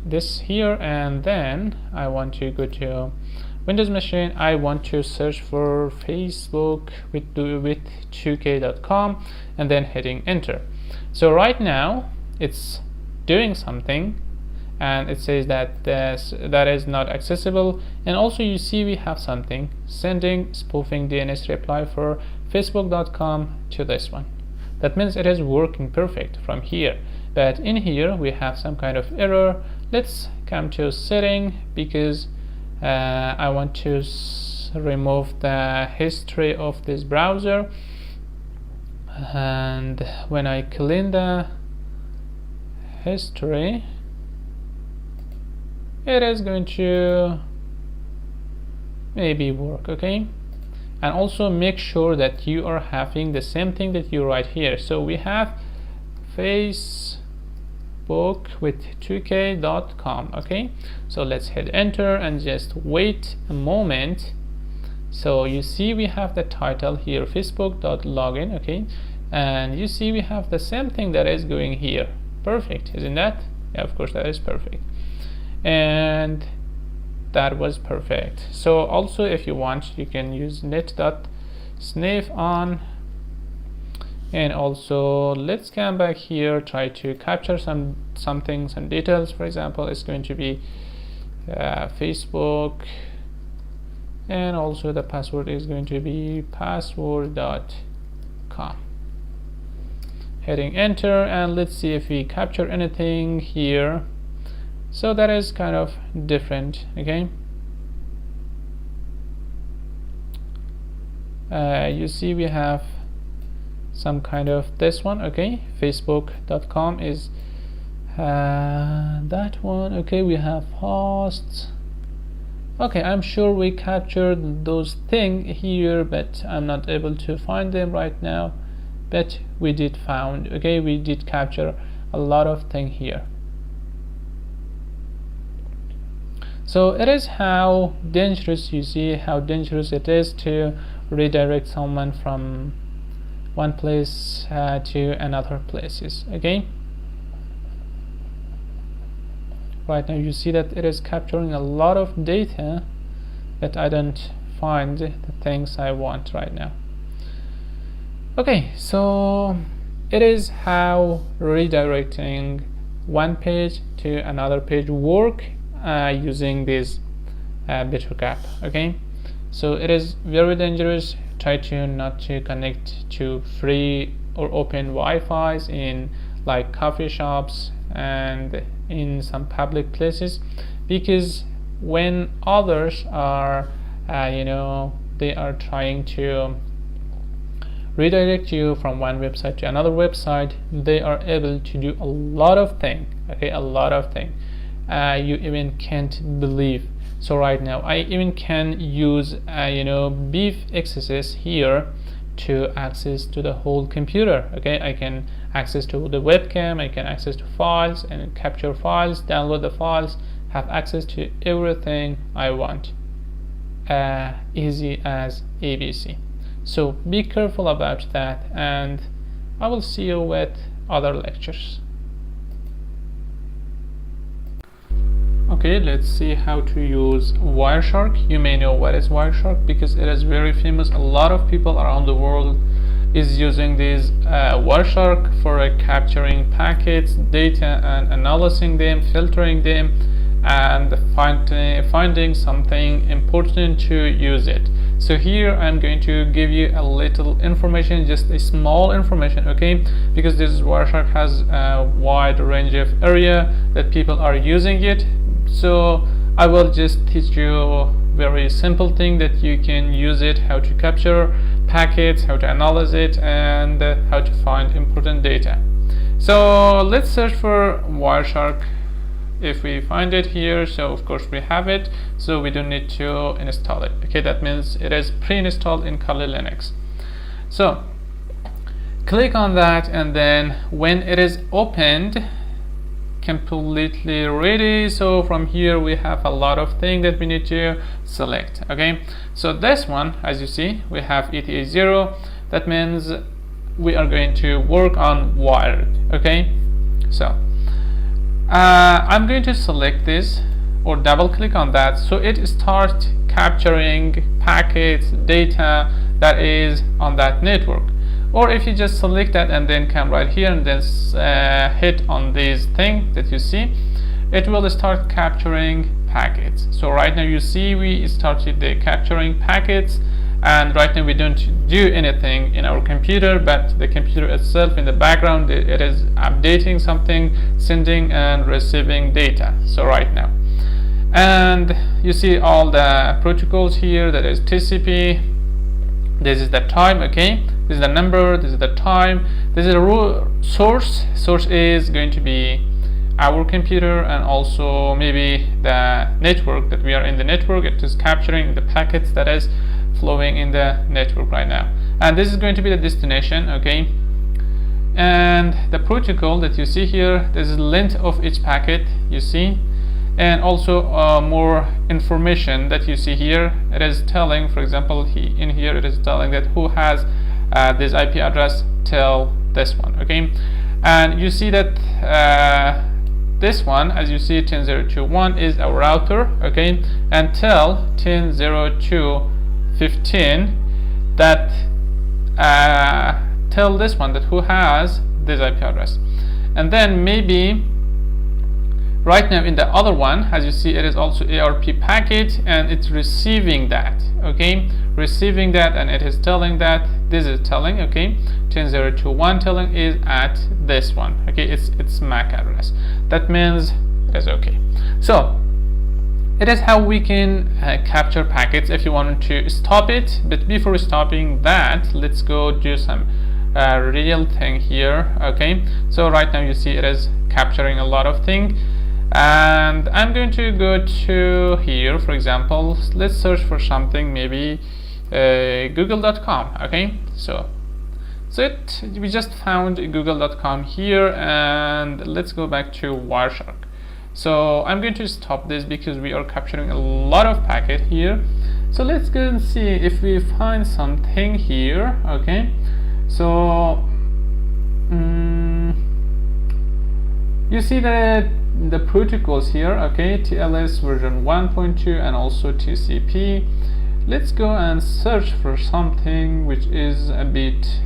this here, and then I want to go to Windows machine. I want to search for Facebook with 2k.com and then hitting enter. So right now it's doing something, and it says that that is not accessible. And also you see we have something sending spoofing DNS reply for facebook.com to this one. That means it is working perfect from here, but in here we have some kind of error. Let's come to setting, because I want to remove the history of this browser, and when I clean the history it is going to maybe work. Okay, and also make sure that you are having the same thing that you write here. So we have Facebook with 2k.com. okay, so let's hit enter and just wait a moment. So you see we have the title here, facebook.login. okay, and you see we have the same thing that is going here. Perfect, isn't that? Yeah, of course that is perfect, and that was perfect. So also if you want, you can use net.sniff on, and also let's come back here, try to capture some details. For example, it's going to be Facebook, and also the password is going to be password.com. hitting enter, and let's see if we capture anything here. So that is kind of different. Okay, you see we have some kind of this one. Okay, facebook.com is that one. Okay, we have hosts. Okay, I'm sure we captured those things here, but I'm not able to find them right now, but we did found. Okay, we did capture a lot of things here. So it is how dangerous, you see how dangerous it is to redirect someone from one place to another places. Okay, right now you see that it is capturing a lot of data, but I don't find the things I want right now. Okay, so it is how redirecting one page to another page work using this Bettercap. Okay, so it is very dangerous. Try to not to connect to free or open Wi-Fi's in like coffee shops and in some public places, because when others are they are trying to redirect you from one website to another website, they are able to do a lot of things. Okay, a lot of things you even can't believe. So right now I even can use beef accesses here to access to the whole computer. Okay, I can access to the webcam, I can access to files and capture files, download the files, have access to everything I want, easy as ABC. So be careful about that, and I will see you with other lectures. Okay, let's see how to use Wireshark. You may know what is Wireshark because it is very famous. A lot of people around the world is using this Wireshark for capturing packets, data, and analyzing them, filtering them, and finding something important to use it. So here I'm going to give you a little information, just a small information, okay, because this Wireshark has a wide range of area that people are using it. So I will just teach you a very simple thing that you can use it, how to capture packets, how to analyze it, and how to find important data. So let's search for Wireshark. If we find it here, so of course we have it, so we don't need to install it. Okay, that means it is pre-installed in Kali Linux. So click on that, and then when it is opened, completely ready, so from here we have a lot of things that we need to select. Okay, so this one, as you see, we have ETA 0. That means we are going to work on wired. Okay, so I'm going to select this or double click on that, so it starts capturing packets, data that is on that network. Or if you just select that and then come right here and then hit on this thing that you see, it will start capturing packets. So right now you see we started capturing packets, and right now we don't do anything in our computer, but the computer itself in the background, it is updating something, sending and receiving data. So right now, and you see all the protocols here, that is TCP, this is the time, okay, this is the number, this is the time, this is the source is going to be our computer, and also maybe the network that we are in. The network, it is capturing the packets that is flowing in the network right now, and this is going to be the destination. Okay, and the protocol that you see here, this is length of each packet you see, and also more information that you see here. It is telling, for example, in here it is telling that who has this IP address till this one. Okay, and you see that this one, as you see, 10.0.2.1 is our router. Okay, until 10.0.2.15, that tell this one that who has this IP address. And then maybe right now in the other one, as you see, it is also ARP packet, and it's receiving that. Okay, receiving that, and it is telling that this is telling, okay, 10.0.2.1 telling is at this one. Okay, it's MAC address. That means it's okay. So it is how we can capture packets if you want to stop it. But before stopping that, let's go do some real thing here. Okay, so right now you see it is capturing a lot of things, and I'm going to go to here, for example, let's search for something, maybe google.com. okay, so we just found google.com here, and let's go back to Wireshark. So I'm going to stop this because we are capturing a lot of packet here. So let's go and see if we find something here. Okay, so you see that the protocols here, okay, TLS version 1.2 and also TCP. Let's go and search for something which is a bit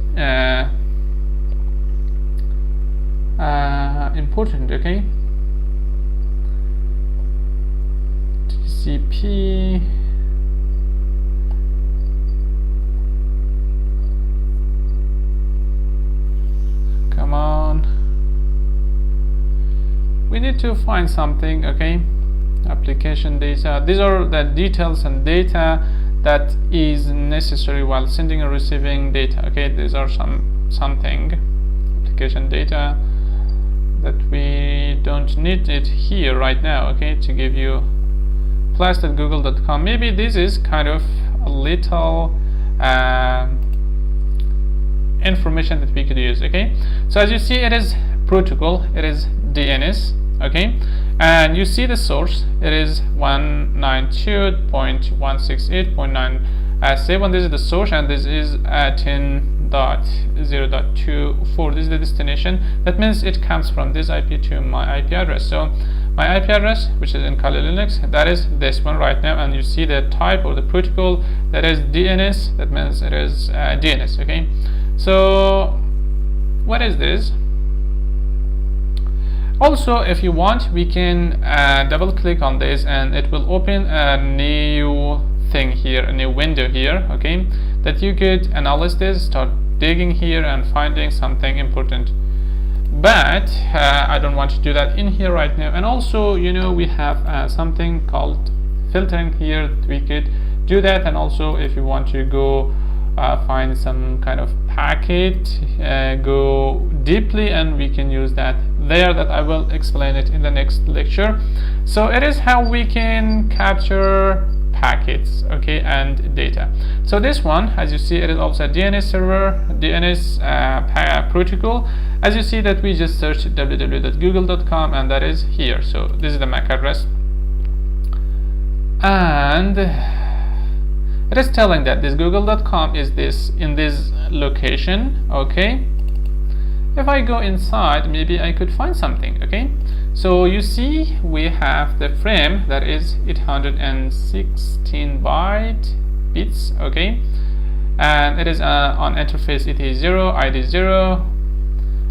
important. Okay, TCP, come on, we need to find something. Okay, application data, these are the details and data that is necessary while sending and receiving data. Okay, these are something application data that we don't need it here right now. Okay, to give you plus at google.com, maybe this is kind of a little information that we could use. Okay, so as you see, it is protocol, it is DNS. Okay, and you see the source, it is 192.168.971. This is the source, and this is 10.0.24. This is the destination. That means it comes from this IP to my IP address. So my IP address, which is in Kali Linux, that is this one right now, and you see the type or the protocol, that is DNS. That means it is DNS. Okay, so what is this? Also, if you want, we can double click on this, and it will open a new thing here, a new window here. Okay, that you could analyze this, start digging here and finding something important. But I don't want to do that in here right now. And also, you know, we have something called filtering here. We could do that, and also if you want to go find some kind of packet, go deeply, and we can use that there. That I will explain it in the next lecture. So it is how we can capture packets, okay, and data. So this one, as you see, it is also a DNS server, DNS protocol. As you see that we just searched www.google.com, and that is here. So this is the MAC address, and it is telling that this google.com is this in this location, okay. If I go inside, maybe I could find something, okay. So you see we have the frame that is 816 bits, okay, and it is on interface it is 0, ID 0.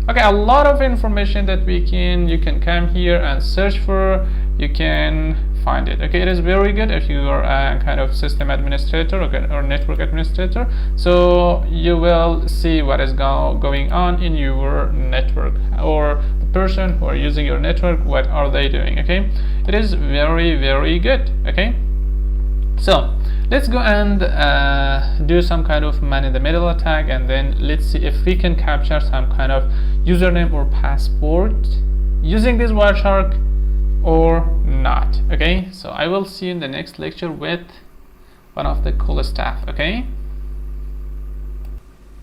Okay, a lot of information that you can come here and search for. You can find it, okay. It is very good if you are a kind of system administrator or network administrator, so you will see what is going on in your network, or the person who are using your network, what are they doing, okay. It is very, very good, okay. So let's go and do some kind of man-in-the-middle attack, and then let's see if we can capture some kind of username or password using this Wireshark or not, okay. So I will see you in the next lecture with one of the coolest stuff, okay.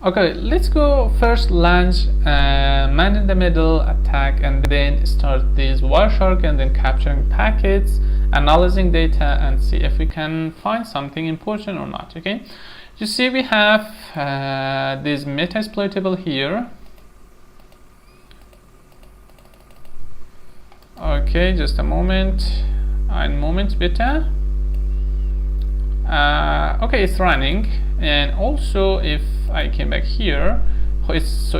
Okay, let's go first launch man-in-the-middle attack, and then start this Wireshark, and then capturing packets, analyzing data, and see if we can find something important or not, okay. You see we have this metasploitable here. Okay, just a moment. Ein Moment bitte. Okay, it's running, and also if I came back here, it's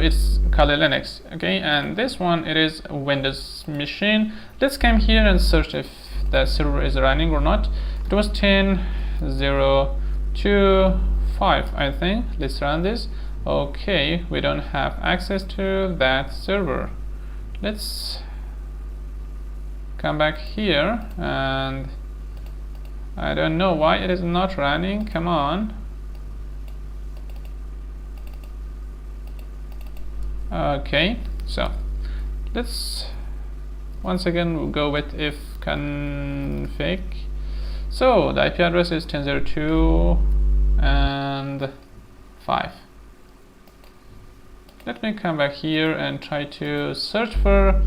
Kali Linux, okay, and this one it is a Windows machine. Let's come here and search if the server is running or not. It was 10.0.2.5, I think. Let's run this. Okay, we don't have access to that server. Let's come back here, and I don't know why it is not running. Come on. Okay, so let's once again we'll go with if config. So the IP address is 10.0.2 and 5. Let me come back here and try to search for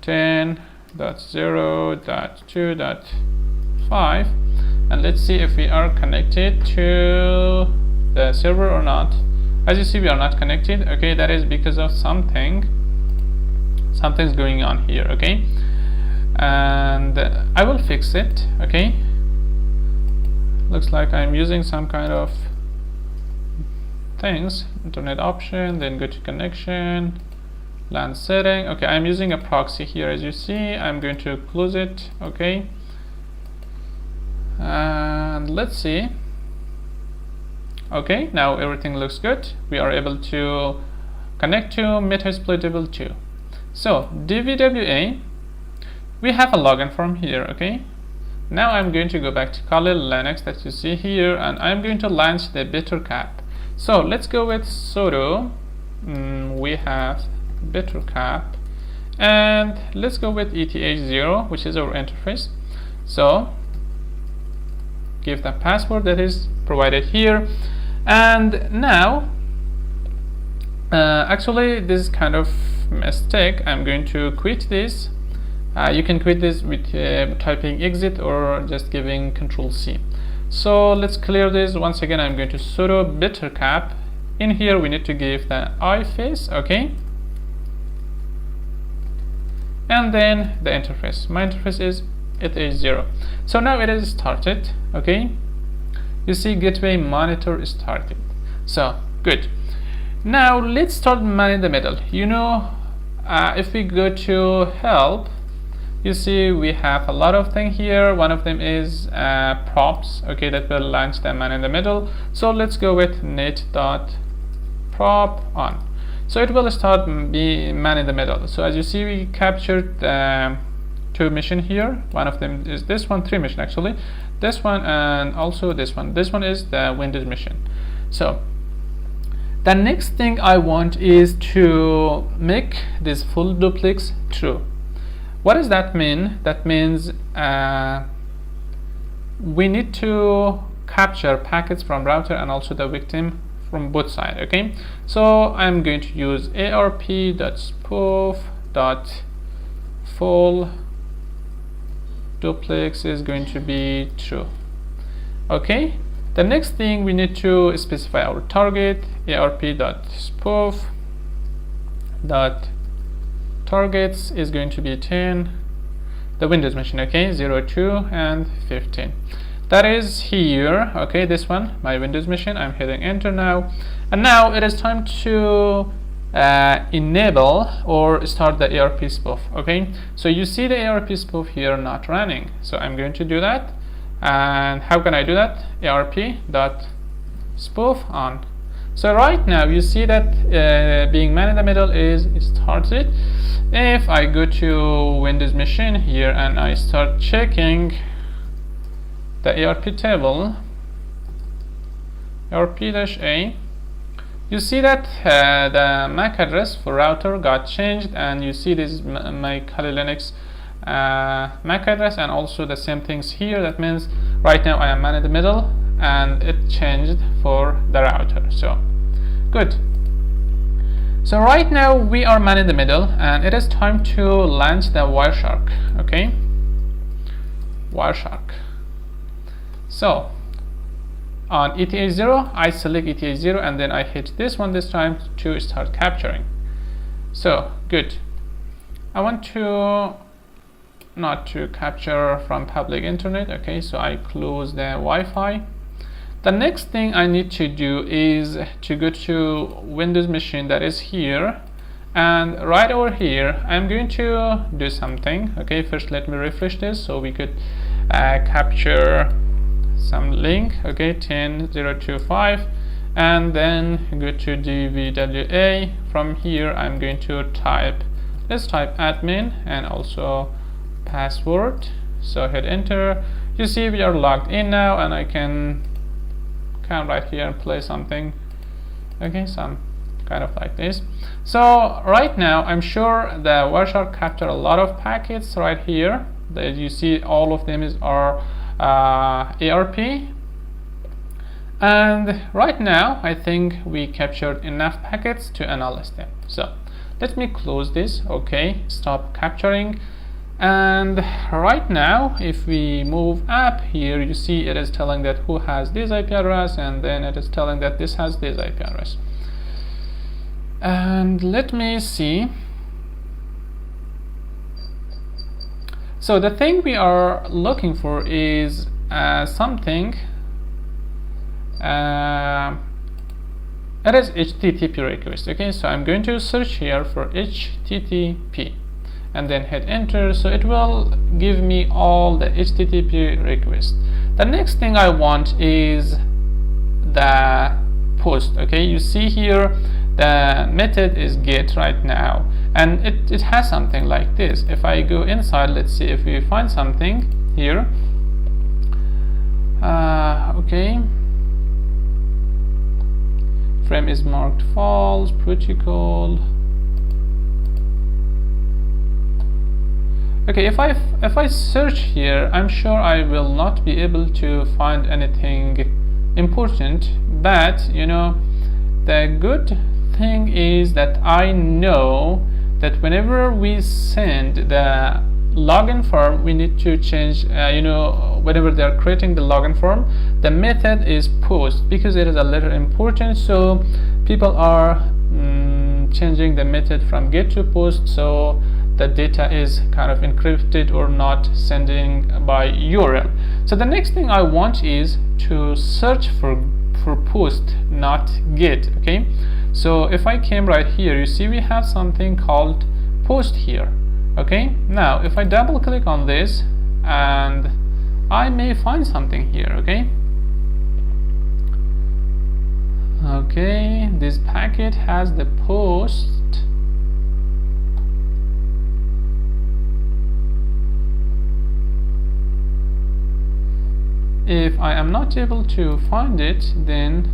10.0.2.5, and let's see if we are connected to the server or not. As you see, we are not connected, okay. That is because of something's going on here, okay, and I will fix it, okay. Looks like I'm using some kind of things. Internet option, then go to connection, LAN setting. Okay, I'm using a proxy here, as you see. I'm going to close it, okay, and let's see. Okay, now everything looks good. We are able to connect to Metasploitable 2. So DVWA, we have a login form here, okay. Now I'm going to go back to Kali Linux that you see here, and I'm going to launch the Bettercap. So let's go with sudo. We have Bettercap, and let's go with ETH0, which is our interface. So give the password that is provided here, and now actually this is kind of mistake. I'm going to quit this. You can quit this with typing exit or just giving Control-C. So let's clear this. Once again, I'm going to sudo Bettercap. In here we need to give the iFace, okay, and then the interface. My interface is ETH0. So now it is started, okay. You see gateway monitor started. So good. Now let's start man-in-the-middle. You know, if we go to help, you see we have a lot of things here. One of them is props, okay, that will launch the man-in-the-middle. So let's go with net.prop on. So it will start be man-in-the-middle. So as you see, we captured two missions here. One of them is this one, 3 missions actually. This one and also this one. This one is the Windows mission. So The next thing I want is to make this full duplex true. What does that mean? That means we need to capture packets from router and also the victim from both sides. Okay, so I'm going to use arp.spoof.full duplex is going to be true. Okay, the next thing we need to specify our target. arp.spoof.targets is going to be 10, the Windows machine. Okay, 0, 2 and 15. That is here. Okay, this one, my Windows machine. I'm hitting enter now, and now it is time to enable or start the ARP spoof. Okay, so you see the ARP spoof here not running, so I'm going to do that. And how can I do that? arp.spoof on. So right now you see that being ManintheMiddle is started. If I go to Windows machine here and I start checking the ARP table, ARP-A, you see that the MAC address for router got changed, and you see this is my Kali Linux MAC address, and also the same things here. That means right now I am ManintheMiddle and it changed for the router. So good. So right now we are ManintheMiddle and it is time to launch the Wireshark. Okay, Wireshark. So on ETH0 I select ETH0 and then I hit this one this time to start capturing. So good. I want to not to capture from public internet. Okay, so I close the Wi-Fi. The next thing I need to do is to go to Windows machine that is here, and right over here I'm going to do something. Okay, first let me refresh this so we could capture some link. Okay, 10025, and then go to DVWA. From here I'm going to type, let's type admin and also password. So hit enter. You see we are logged in now, and I can come right here and play something. Okay, some kind of like this. So right now I'm sure the Wireshark captured a lot of packets right here. That you see all of them are ARP, and right now I think we captured enough packets to analyze them. So let me close this. Okay, stop capturing. And right now if we move up here, you see it is telling that who has this IP address, and then it is telling that this has this IP address. And let me see. So the thing we are looking for is something, it is HTTP request. Okay, so I'm going to search here for HTTP and then hit enter. So it will give me all the HTTP requests. The next thing I want is the post. Okay, you see here the method is get right now, and it has something like this. If I go inside, let's see if we find something here. Okay, frame is marked false, protocol. Okay, if I search here, I'm sure I will not be able to find anything important, but you know, the good thing is that I know that whenever we send the login form, we need to change, you know, whenever they are creating the login form, the method is post, because it is a little important. So people are changing the method from get to post, so the data is kind of encrypted or not sending by URL. So the next thing I want is to search for post, not get. Okay, so if I came right here, you see we have something called post here. Okay, now if I double click on this, and I may find something here. Okay, this packet has the post. If I am not able to find it, then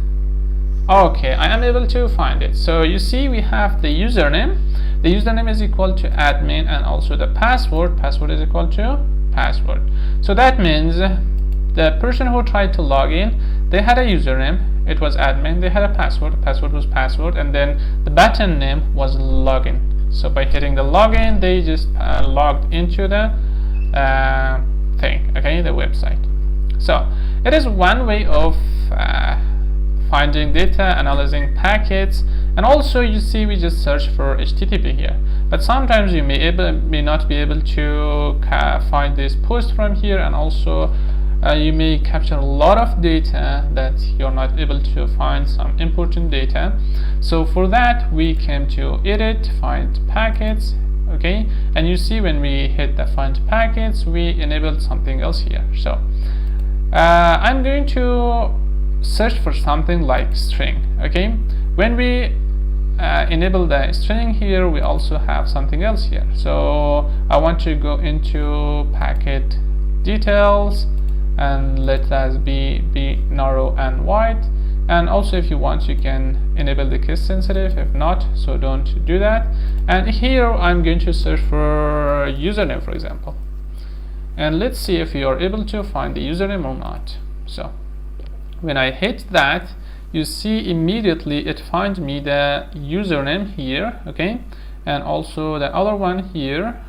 Okay, I am able to find it. So you see we have the username. The username is equal to admin, and also the password is equal to password. So that means the person who tried to log in, they had a username, it was admin, they had a password was password, and then the button name was login. So by hitting the login, they just logged into the thing, okay, the website. So it is one way of finding data, analyzing packets, and also you see we just search for HTTP here. But sometimes you may not be able to find this post from here, and also you may capture a lot of data that you're not able to find some important data. So for that we came to edit, find packets, okay, and you see when we hit the find packets, we enabled something else here. So I'm going to search for something like string, okay. When we enable the string here, we also have something else here. So I want to go into packet details and let that be narrow and wide, and also if you want you can enable the case sensitive, if not, so don't do that. And here I'm going to search for username, for example, and let's see if you are able to find the username or not. So when I hit that, you see immediately it finds me the username here, okay, and also the other one here.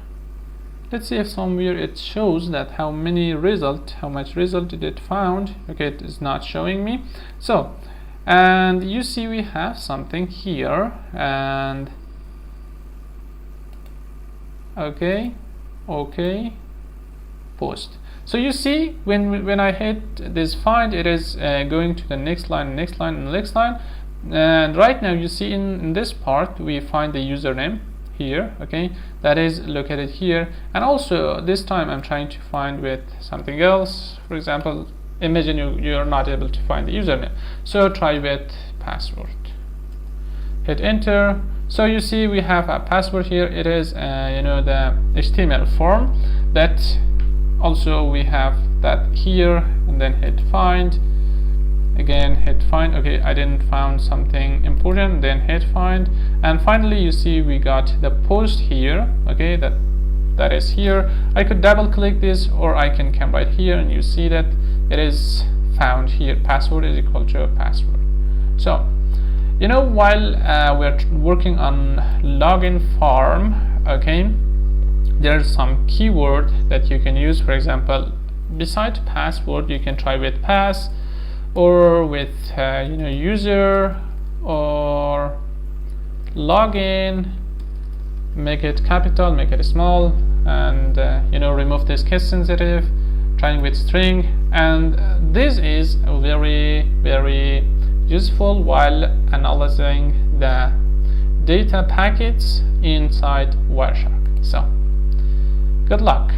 Let's see if somewhere it shows that how much result did it found. Okay, it is not showing me. So, and you see we have something here, and okay, post. So you see when I hit this find, it is going to the next line, and right now you see in this part we find the username here, okay, that is located here. And also this time I'm trying to find with something else. For example, imagine you're not able to find the username, so try with password, hit enter. So you see we have a password here. It is the HTML form. That also we have that here, and then hit find, again hit find. Okay, I didn't find something important, then hit find, and finally you see we got the post here, okay, that is here. I could double click this, or I can come right here and you see that it is found here, password is equal to a password. So while we're working on login form, okay, there's some keyword that you can use. For example, besides password, you can try with pass, or with user, or login. Make it capital, make it small, and remove this case sensitive. Trying with string, and this is very, very useful while analyzing the data packets inside Wireshark. So good luck.